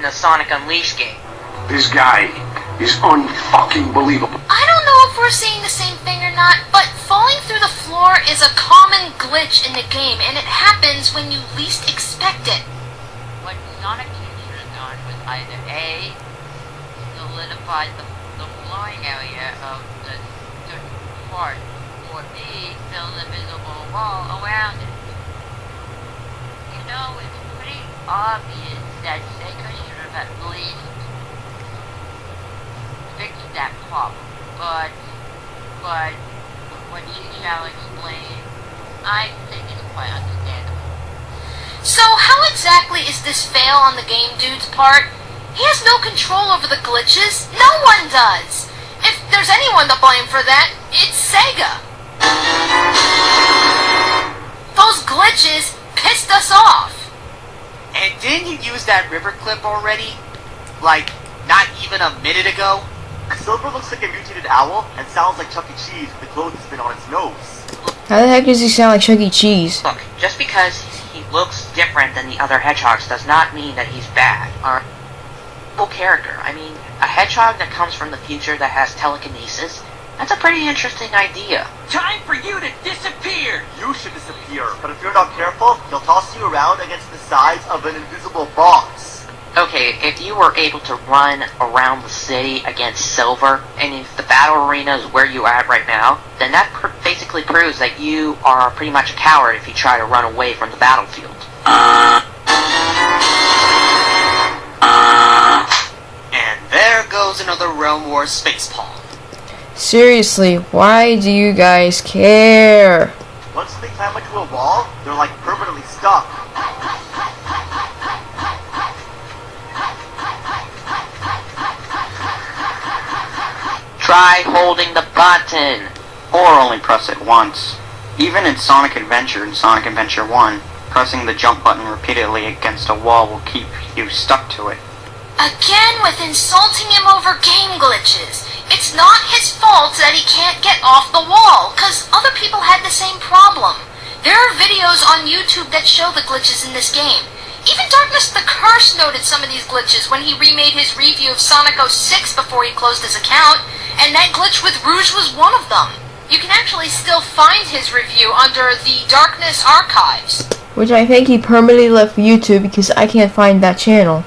the Sonic Unleashed game. This guy is unfucking believable. I don't know if we're seeing the same thing or not, but falling through the floor is a common glitch in the game, and it happens when you least expect it. What Sonic Team should have done was either A, solidify the flooring area of the certain part, or B, build a visible wall around it. You know, it's pretty obvious that Sega should have at least fixed that problem, but what she shall explain, I think it's quite understandable. So how exactly is this fail on the Game Dude's part? He has no control over the glitches. No one does. If there's anyone to blame for that, it's Sega. Those glitches pissed us off. And didn't you use that river clip already? Like, not even a minute ago? Silver looks like a mutated owl and sounds like Chuck E. Cheese with the clothespin on its nose. How the heck does he sound like Chuck E. Cheese? Look, just because he looks different than the other hedgehogs does not mean that he's bad or a cool character. I mean, a hedgehog that comes from the future that has telekinesis, that's a pretty interesting idea. Time for you to disappear! You should disappear, but if you're not careful, he'll toss you around against the sides of an invisible box. Okay, if you were able to run around the city against Silver, and if the battle arena is where you are at right now, then that basically proves that you are pretty much a coward if you try to run away from the battlefield. And there goes another Realm War space palm. Seriously, why do you guys care? Once they climb into a wall, they're like permanently stuck. Try holding the button! Or only press it once. Even in Sonic Adventure and Sonic Adventure 1, pressing the jump button repeatedly against a wall will keep you stuck to it. Again with insulting him over game glitches. It's not his fault that he can't get off the wall, cause other people had the same problem. There are videos on YouTube that show the glitches in this game. Even Darkness the Curse noted some of these glitches when he remade his review of Sonic 06 before he closed his account, and that glitch with Rouge was one of them. You can actually still find his review under the Darkness archives. Which I think he permanently left YouTube because I can't find that channel.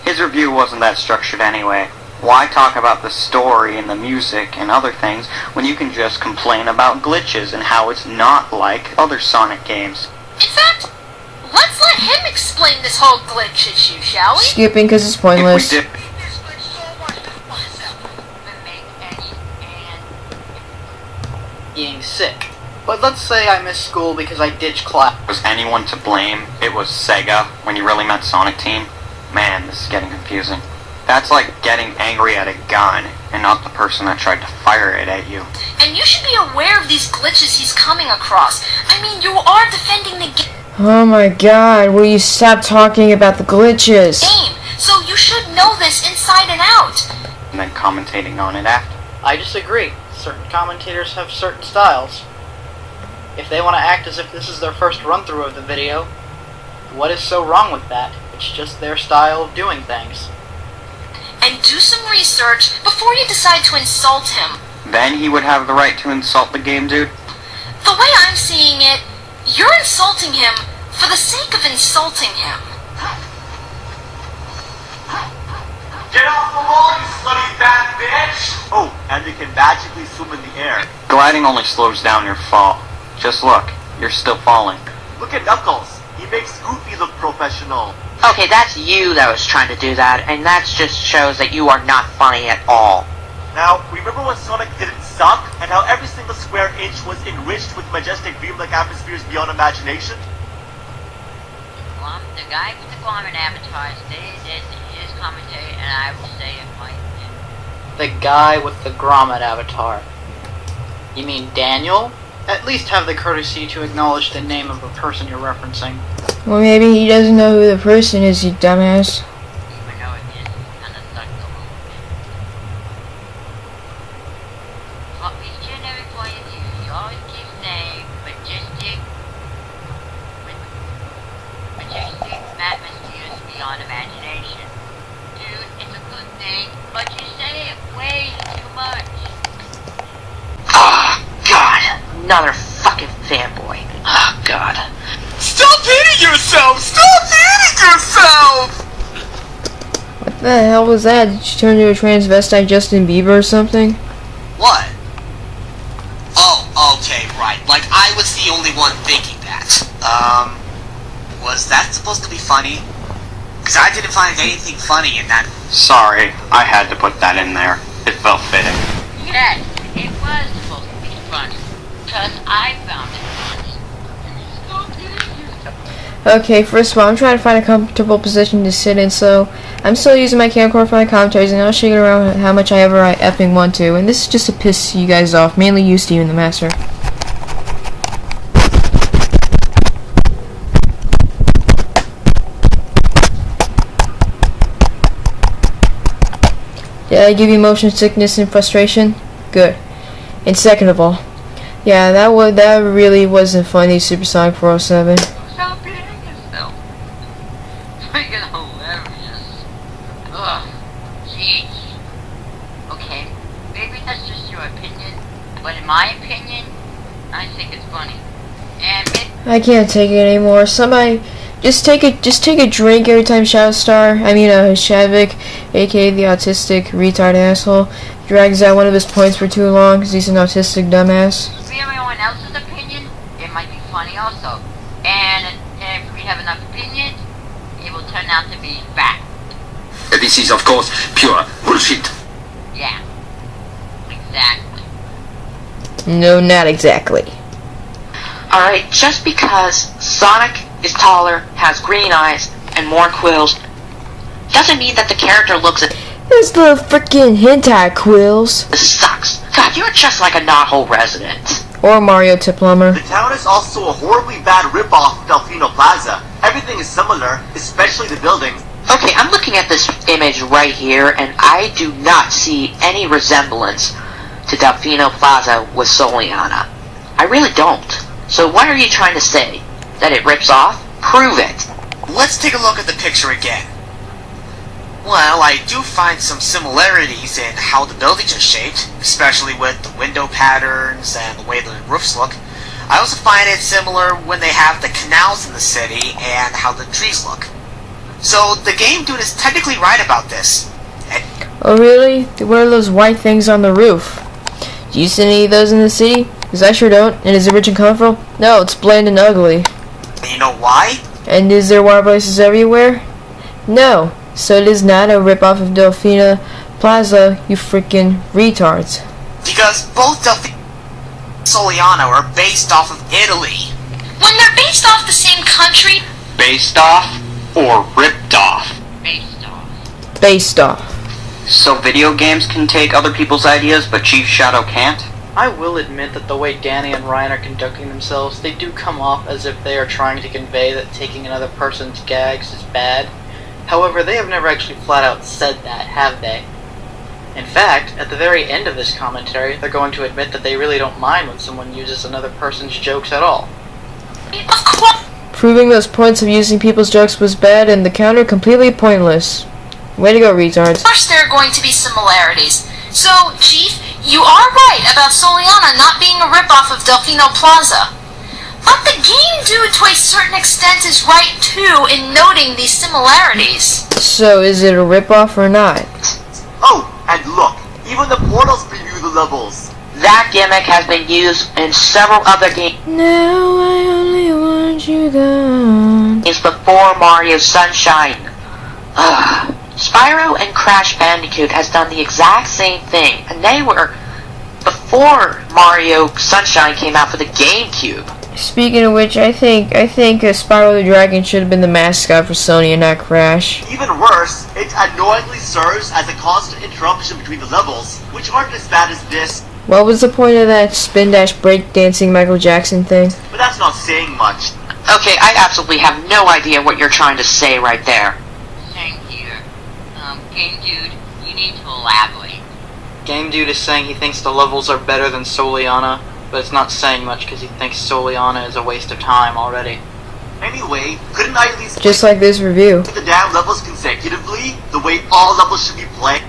His review wasn't that structured anyway. Why talk about the story and the music and other things when you can just complain about glitches and how it's not like other Sonic games? In fact, let's let him explain this whole glitch issue, shall we? Skipping because it's pointless. If we did, Being sick. But let's say I missed school because I ditched class. was anyone to blame, it was Sega when you really meant Sonic Team. Man, this is getting confusing. That's like getting angry at a gun and not the person that tried to fire it at you. And you should be aware of these glitches he's coming across. I mean, you are defending the Oh my god, will you stop talking about the glitches? game, so you should know this inside and out. And then commentating on it after. I disagree. Certain commentators have certain styles. If they want to act as if this is their first run-through of the video, what is so wrong with that? It's just their style of doing things. And do some research before you decide to insult him. Then he would have the right to insult the game dude. The way I'm seeing it, you're insulting him for the sake of insulting him. Get off the wall, you slutty fat bitch! Oh, and you can magically swim in the air. Gliding only slows down your fall. Just look, you're still falling. Look at Knuckles. He makes Goofy look professional. Okay, that's you that was trying to do that, and that just shows that you are not funny at all. Now, remember when Sonic didn't suck, and how every single square inch was enriched with majestic dreamlike atmospheres beyond imagination? The guy with the Glommet avatar stated this in his commentary, and I will say it like this. The guy with the Grommet avatar. You mean Daniel? At least have the courtesy to acknowledge the name of the person you're referencing. Well, maybe he doesn't know who the person is, you dumbass. Even though it is kind of sucks a little bit. But each and every point of view, you always keep saying majestic atmospheres beyond imagination. Dude, it's a good thing, but you say it way too much. Ah, God. Another fucking fanboy. Ah, God. Stop hitting yourself! Stop hitting yourself! What the hell was that? Did you turn into a transvestite Justin Bieber or something? What? Oh, okay, right. Like, I was the only one thinking that. Was that supposed to be funny? Because I didn't find anything funny in that. Sorry, I had to put that in there. It felt fitting. Yes, it was supposed to be funny, because I found it funny. And you still didn't use it. Okay, first of all, I'm trying to find a comfortable position to sit in, so I'm still using my camcorder for my commentaries, and I'll shake it around how much I ever effing want to. And this is just to piss you guys off, mainly you, Steven the Master. Did I give you motion sickness and frustration? Good. And second of all, yeah, that really wasn't funny, SuperSonic407. Stop hitting yourself. Freaking hilarious. Ugh. Jeez. Okay, maybe that's just your opinion, but in my opinion, I think it's funny. And I can't take it anymore. Somebody, just take a drink every time Shavik, aka the autistic retard asshole, drags out one of his points for too long because he's an autistic dumbass. for everyone else's opinion, it might be funny also. And if we have enough opinion, it will turn out to be fact. This is, of course, pure bullshit. Yeah. Exactly. No, not exactly. Alright, just because Sonic is taller, has green eyes, and more quills, doesn't mean that the character looks at There's little frickin' hentai quills. this sucks. God, you're just like a knothole resident. Or Mario Tiplumber. The town is also a horribly bad rip-off of Delfino Plaza. Everything is similar, especially the buildings. Okay, I'm looking at this image right here, and I do not see any resemblance to Delfino Plaza with Soliana. I really don't. So what are you trying to say? That it rips off? Prove it. Let's take a look at the picture again. Well, I do find some similarities in how the buildings are shaped, especially with the window patterns and the way the roofs look. I also find it similar when they have the canals in the city and how the trees look. So the game dude is technically right about this. And Oh really? What are those white things on the roof? Do you see any of those in the city? Because I sure don't. And is it rich and colorful? No, it's bland and ugly. you know why? And is there water places everywhere? No. So it is not a ripoff of Delfina Plaza, you freaking retards. Because both Delfina and Soliana are based off of Italy. When they're based off the same country, Based off or ripped off? Based off. Based off. So video games can take other people's ideas, but Chief Shadow can't? I will admit that the way Danny and Ryan are conducting themselves, they do come off as if they are trying to convey that taking another person's gags is bad. However, they have never actually flat out said that, have they? In fact, at the very end of this commentary, they're going to admit that they really don't mind when someone uses another person's jokes at all. of course Proving those points of using people's jokes was bad and the counter completely pointless. Way to go, retards. there are going to be similarities. So, Chief, you are right about Soliana not being a ripoff of Delfino Plaza. But the game dude, to a certain extent, is right too in noting these similarities. So, is it a ripoff or not? Oh, and look, even the portals preview the levels. That gimmick has been used in several other games Now I only want you gone. before Mario Sunshine. Spyro and Crash Bandicoot has done the exact same thing, and they were before Mario Sunshine came out for the GameCube. Speaking of which, I think Spyro the Dragon should have been the mascot for Sony and not Crash. Even worse, it annoyingly serves as a constant interruption between the levels, which aren't as bad as this, What was the point of that spin dash breakdancing Michael Jackson thing? but that's not saying much. Okay, I absolutely have no idea what you're trying to say right there. Same here. Game Dude, you need to elaborate. Game Dude is saying he thinks the levels are better than Soliana, but it's not saying much because he thinks Soliana is a waste of time already. Anyway, couldn't I at least Just like this review. play the damn levels consecutively, the way all levels should be played?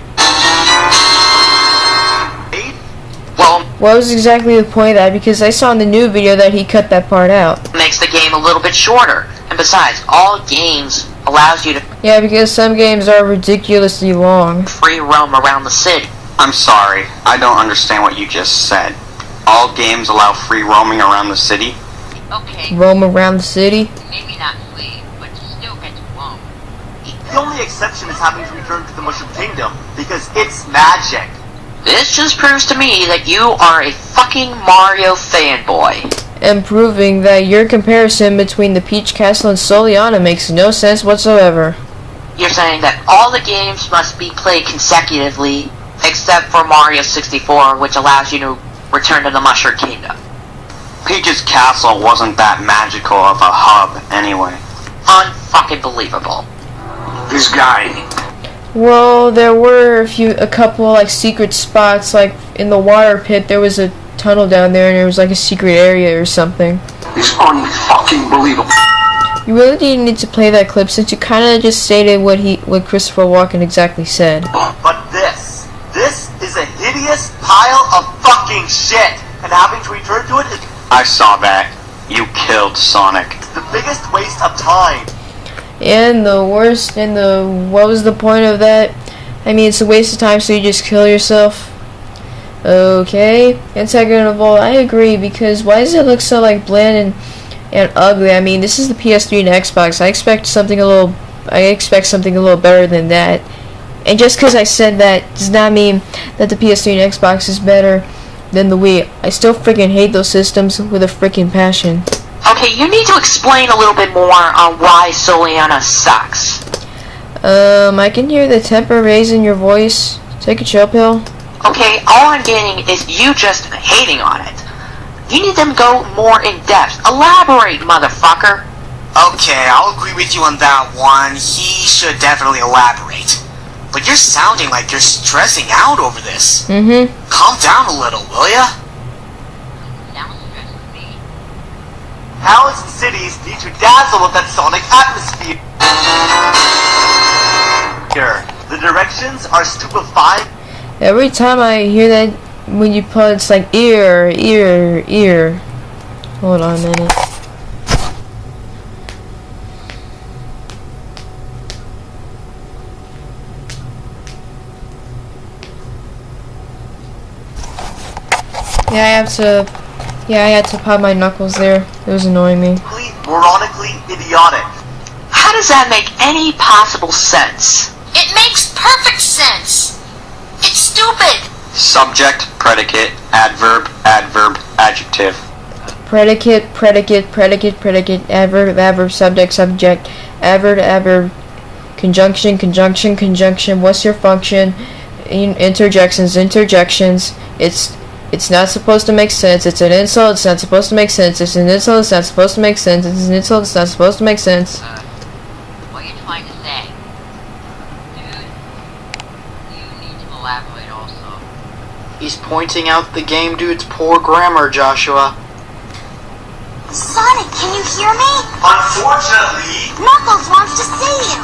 Well, What was exactly the point of that? Because I saw in the new video that he cut that part out. it makes the game a little bit shorter. And besides, all games allows you to Yeah, because some games are ridiculously long. free roam around the city. I'm sorry, I don't understand what you just said. All games allow free roaming around the city? Okay, Roam around the city. maybe not free, but you still get to roam. The only exception is having to return to the Mushroom Kingdom, because it's magic. This just proves to me that you are a fucking Mario fanboy. And proving that your comparison between the Peach Castle and Soliana makes no sense whatsoever. You're saying that all the games must be played consecutively, except for Mario 64, which allows you to return to the Mushroom Kingdom. Peach's Castle wasn't that magical of a hub anyway. Unfucking believable. This guy. Well, there were a couple like secret spots, like in the water pit. There was a tunnel down there, and there was like a secret area or something. Is unfucking believable. You really didn't need to play that clip since you kind of just stated what Christopher Walken exactly said. But this is a hideous pile of fucking shit, and having to return to it is I saw that. You killed Sonic. the biggest waste of time. And the worst, what was the point of that? I mean, it's a waste of time, so you just kill yourself. Okay. And second of all, I agree, because why does it look so like bland and ugly? I mean, this is the PS3 and Xbox. I expect something a little better than that. And just because I said that does not mean that the PS3 and Xbox is better than the Wii. I still freaking hate those systems with a freaking passion. Okay, you need to explain a little bit more on why Soliana sucks. I can hear the temper raise in your voice. Take a chill pill. Okay, all I'm getting is you just hating on it. You need them to go more in depth. Elaborate, motherfucker. Okay, I'll agree with you on that one. He should definitely elaborate. But you're sounding like you're stressing out over this. Mm-hmm. Calm down a little, will ya? Sounds stressed to me. Towns and cities need to dazzle with that sonic atmosphere. The directions are stupefying. Every time I hear that when you put, it's like ear. Hold on a minute. Yeah, I had to pop my knuckles there. It was annoying me. Moronically idiotic. does that make any possible sense? It makes perfect sense. It's stupid. Subject, predicate, adverb, adverb, adjective. Predicate, predicate, predicate, predicate, adverb, adverb, subject, subject, adverb, adverb, conjunction, conjunction, conjunction. What's your function? Interjections, interjections. It's not supposed to make sense. It's an insult. It's not supposed to make sense. It's an insult. It's not supposed to make sense. It's an insult. It's not supposed to make sense. What are you trying to say? Dude, you need to elaborate also. He's pointing out the game dude's poor grammar, Joshua. Sonic, can you hear me? Unfortunately, Knuckles wants to see you.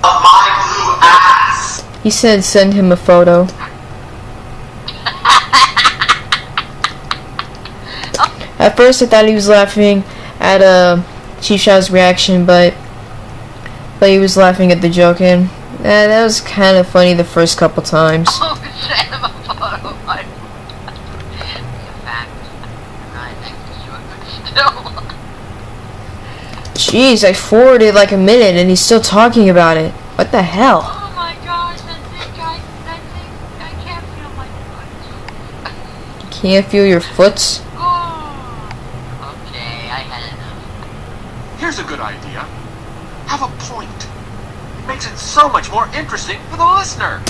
of my blue ass. He said send him a photo. At first I thought he was laughing at Chief Shot's reaction, but he was laughing at the joke, and that was kind of funny the first couple times. Oh, send him a photo. In fact, I'm not exactly sure, but still. Jeez, I forwarded like a minute and he's still talking about it. What the hell? Oh my gosh, that thing, I can't feel my foot. Can't feel your foots? Okay, I had enough. Here's a good idea. Have a point. It makes it so much more interesting for the listener.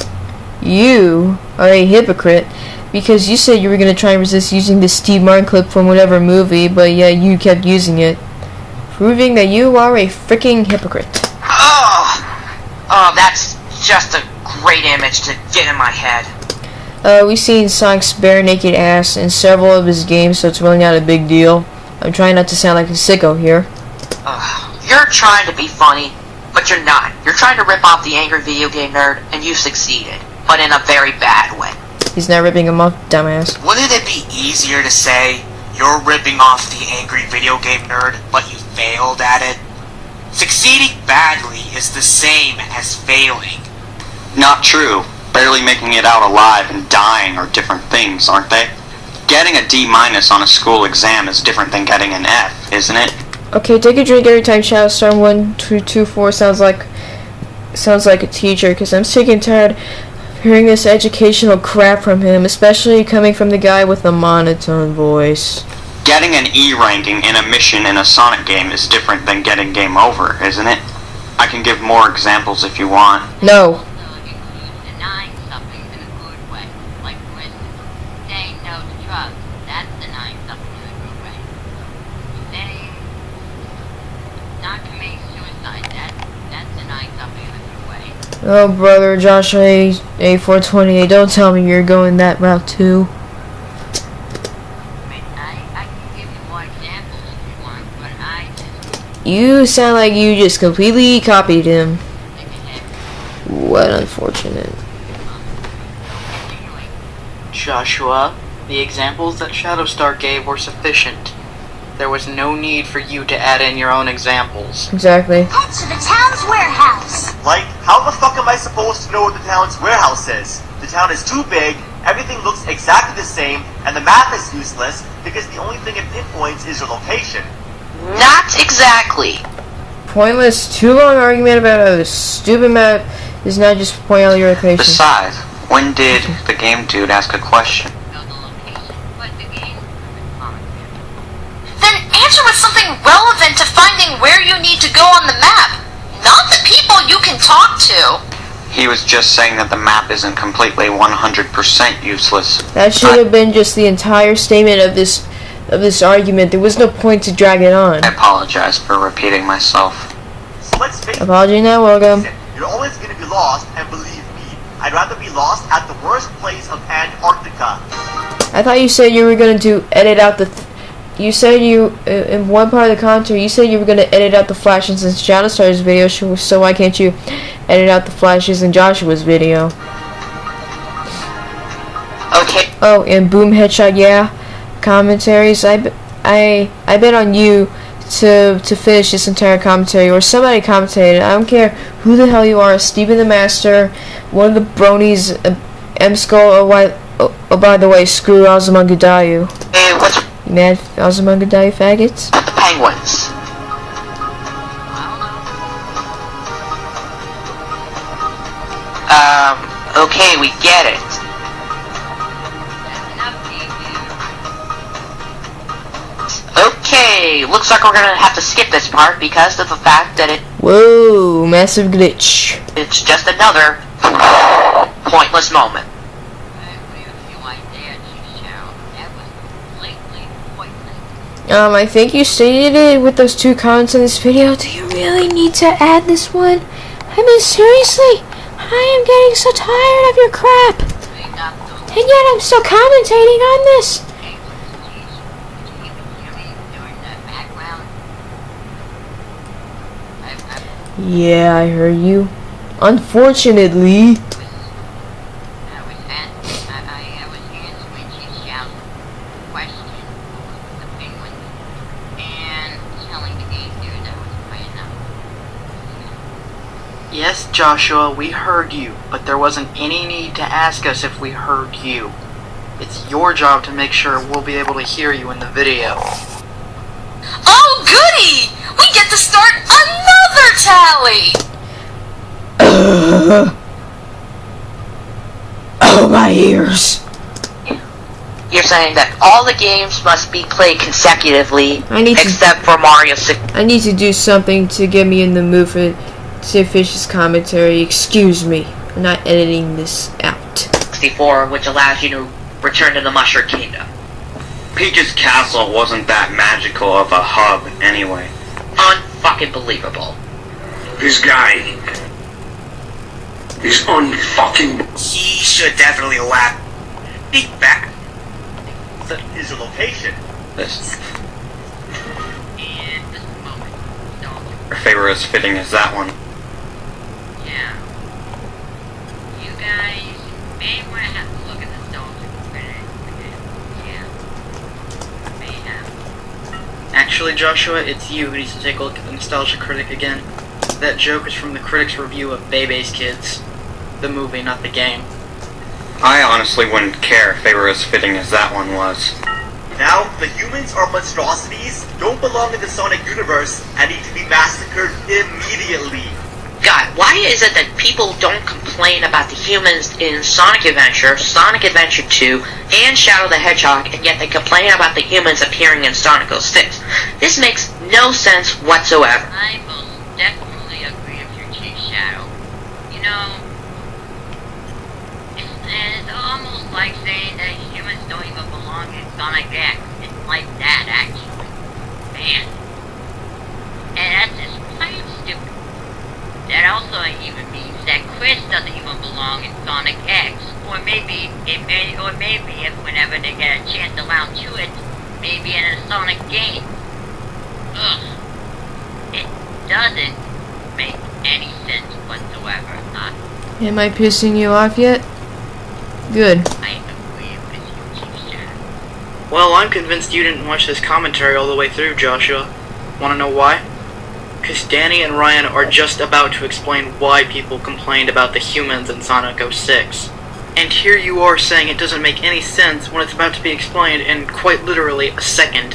You are a hypocrite because you said you were going to try and resist using the Steve Martin clip from whatever movie, but yeah, you kept using it. Proving that you are a freaking hypocrite. Oh, that's just a great image to get in my head. We've seen Sonic's bare naked ass in several of his games, so it's really not a big deal. I'm trying not to sound like a sicko here. You're trying to be funny, but you're not. You're trying to rip off the angry video game nerd, and you succeeded, but in a very bad way. He's not ripping him off, dumbass. Wouldn't it be easier to say, you're ripping off the angry video game nerd, but you failed at it? Succeeding badly is the same as failing. Not true. Barely making it out alive and dying are different things, aren't they? Getting a D- on a school exam is different than getting an F, isn't it? Okay, take a drink every time Shadow Star 1224 sounds like a teacher, because I'm sick and tired of hearing this educational crap from him, especially coming from the guy with the monotone voice. Getting an E ranking in a mission in a Sonic game is different than getting game over, isn't it? I can give more examples if you want. No. Also includes denying something in a good way. Like, for instance, saying no to drugs. That's denying something in a good way. Saying not committing suicide. That's denying something in a good way. Oh, brother, Joshua A428, don't tell me you're going that route too. I can give you more examples if you want, but I just You sound like you just completely copied him. think ahead. What unfortunate. Continuing. Joshua, the examples that Shadowstar gave were sufficient. There was no need for you to add in your own examples. Exactly. Head to the town's warehouse. Like, how the fuck am I supposed to know what the town's warehouse is? The town is too big, everything looks exactly the same, and the map is useless because the only thing it pinpoints is your location. Not exactly. Pointless, too long argument about a stupid map is not just point out your location. Besides, when did the game dude ask a question? Know the location, but the game commentary. Then answer with something relevant to finding where you need to go on the map, not the people you can talk to. He was just saying that the map isn't completely 100% useless. That should have been just the entire statement of this argument. There was no point to drag it on. I apologize for repeating myself. So let's face it, Apology not welcome. you're always gonna be lost, and believe me, I'd rather be lost at the worst place of Antarctica. I thought you said you were going to edit out the... you said in one part of the commentary, you said you were going to edit out the flashes in Shadowstar's video, so why can't you edit out the flashes in Joshua's video? Okay. Oh, and boom headshot, yeah. Commentaries, I bet on you to finish this entire commentary, or somebody commentated. I don't care who the hell you are, Steven the Master, one of the bronies, M-Skull, oh, by the way, screw Ozymandias. Hey, what's with You mad Ozymandias faggots? the penguins? Okay, we get it. Okay, looks like we're gonna have to skip this part because of the fact that Whoa, massive glitch. it's just another pointless moment. I think you stated it with those 2 comments in this video. Do you really need to add this one? I mean, seriously? I am getting so tired of your crap. And yet I'm still commentating on this. Yeah, I heard you. Unfortunately. Yes, Joshua, we heard you, but there wasn't any need to ask us if we heard you. It's your job to make sure we'll be able to hear you in the video. Oh, goody! We get to start another tally! Oh, my ears. You're saying that all the games must be played consecutively, I except for Mario 6. I need to do something to get me in the mood for Fish's commentary. Excuse me. I'm not editing this out. 64, which allows you to return to the Mushroom Kingdom. Peach's castle wasn't that magical of a hub anyway. Unfucking believable. This guy. He's unfucking. He should definitely laugh. Be back. That is your location. This. Her favorite is fitting as that one. Yeah. You guys may want to have to look at the nostalgia critic again. Yeah. May have. Actually, Joshua, it's you who needs to take a look at the Nostalgia Critic again. That joke is from the critic's review of Bebe's Kids. The movie, not the game. I honestly wouldn't care if they were as fitting as that one was. Now, the humans are monstrosities, don't belong in the Sonic universe, and need to be massacred immediately. God, why is it that people don't complain about the humans in Sonic Adventure, Sonic Adventure 2, and Shadow the Hedgehog, and yet they complain about the humans appearing in Sonic 06? This makes no sense whatsoever. I most definitely agree with your Chief Shadow. You know, it's almost like saying that humans don't even belong in Sonic X. It's like that, actually. Man. And that's just plain stupid. That also even means that Chris doesn't even belong in Sonic X. Or maybe if whenever they get a chance to lounge to it, maybe in a Sonic game. Ugh. It doesn't make any sense whatsoever, huh? Am I pissing you off yet? Good. I agree with you, Chief Shadow. Well, I'm convinced you didn't watch this commentary all the way through, Joshua. Wanna know why? Because Danny and Ryan are just about to explain why people complained about the humans in Sonic 06. And here you are saying it doesn't make any sense when it's about to be explained in quite literally a second.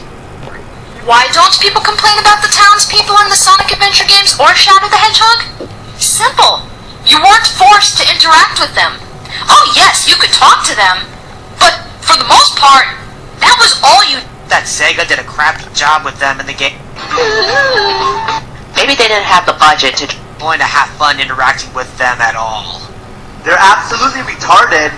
Why don't people complain about the townspeople in the Sonic Adventure games or Shadow the Hedgehog? Simple. You weren't forced to interact with them. Oh yes, you could talk to them, but for the most part, that was all you... That Sega did a crappy job with them in the game. Maybe they didn't have the budget to Going to have fun interacting with them at all. They're absolutely retarded.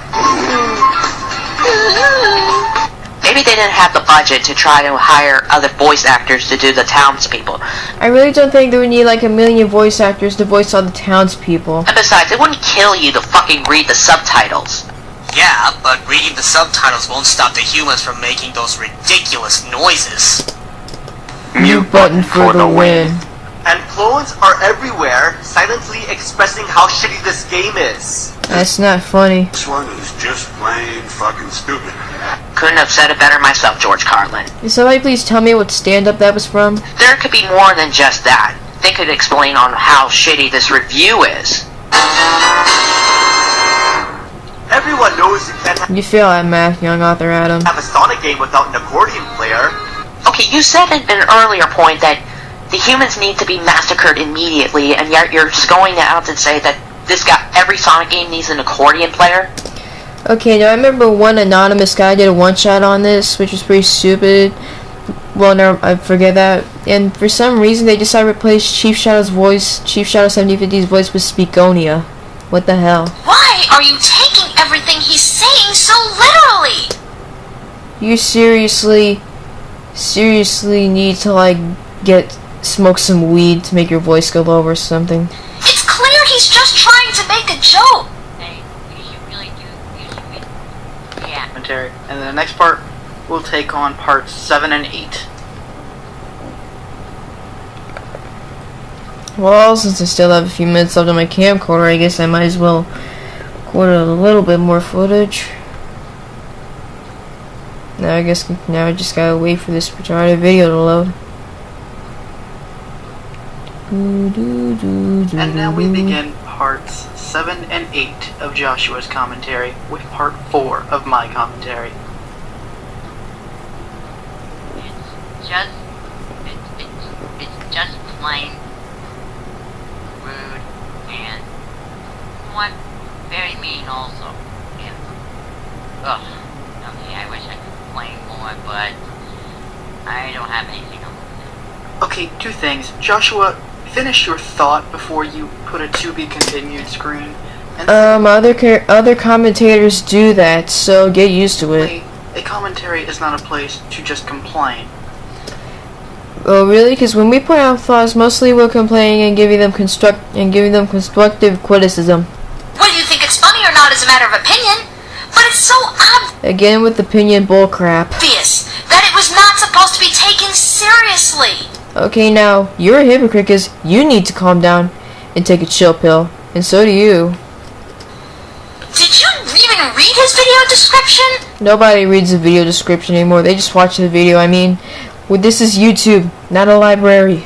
Maybe they didn't have the budget to try to hire other voice actors to do the townspeople. I really don't think that we need like 1 million voice actors to voice all the townspeople. And besides, it wouldn't kill you to fucking read the subtitles. Yeah, but reading the subtitles won't stop the humans from making those ridiculous noises. Mute button for the win. And clones are everywhere, silently expressing how shitty this game is. That's not funny. This one is just plain fucking stupid. Couldn't have said it better myself, George Carlin. Can somebody please tell me what stand-up that was from? There could be more than just that. They could explain on how shitty this review is. Everyone knows you can't You fail at math, young author Adam. have a Sonic game without an accordion player. Okay, you said in an earlier point that the humans need to be massacred immediately, and yet you're going out and say that This guy, every Sonic game needs an accordion player. Okay, now I remember one anonymous guy did a one-shot on this, which was pretty stupid. Well, no, I forget that. And for some reason, they decided to replace Chief Shadow's voice, Chief Shadow 7050's voice with Speakonia. What the hell? Why are you taking everything he's saying so literally? You seriously need to, like, smoke some weed to make your voice go low or something. It's clear he's just trying to make a joke. Hey, you should really yeah. Commentary. And then the next part, we'll take on parts 7 and 8. Well, since I still have a few minutes left on my camcorder, I guess I might as well record a little bit more footage. Now I just gotta wait for this retarded video to load. And now we begin parts 7 and 8 of Joshua's commentary with part 4 of my commentary. It's just plain rude and somewhat very mean also. And okay, I wish I could complain more, but I don't have anything else to say. Okay, two things. Joshua, finish your thought before you put a to be continued screen. And other commentators do that, so get used to it. A commentary is not a place to just complain. Oh, really? Because when we point out flaws, mostly we're complaining and giving them constructive criticism. Whether you think it's funny or not is a matter of opinion, but it's so Again with opinion bullcrap. obvious that it was not supposed to be taken seriously. Okay, now, you're a hypocrite because you need to calm down and take a chill pill. And so do you. Did you even read his video description? Nobody reads the video description anymore. They just watch the video. I mean, this is YouTube, not a library.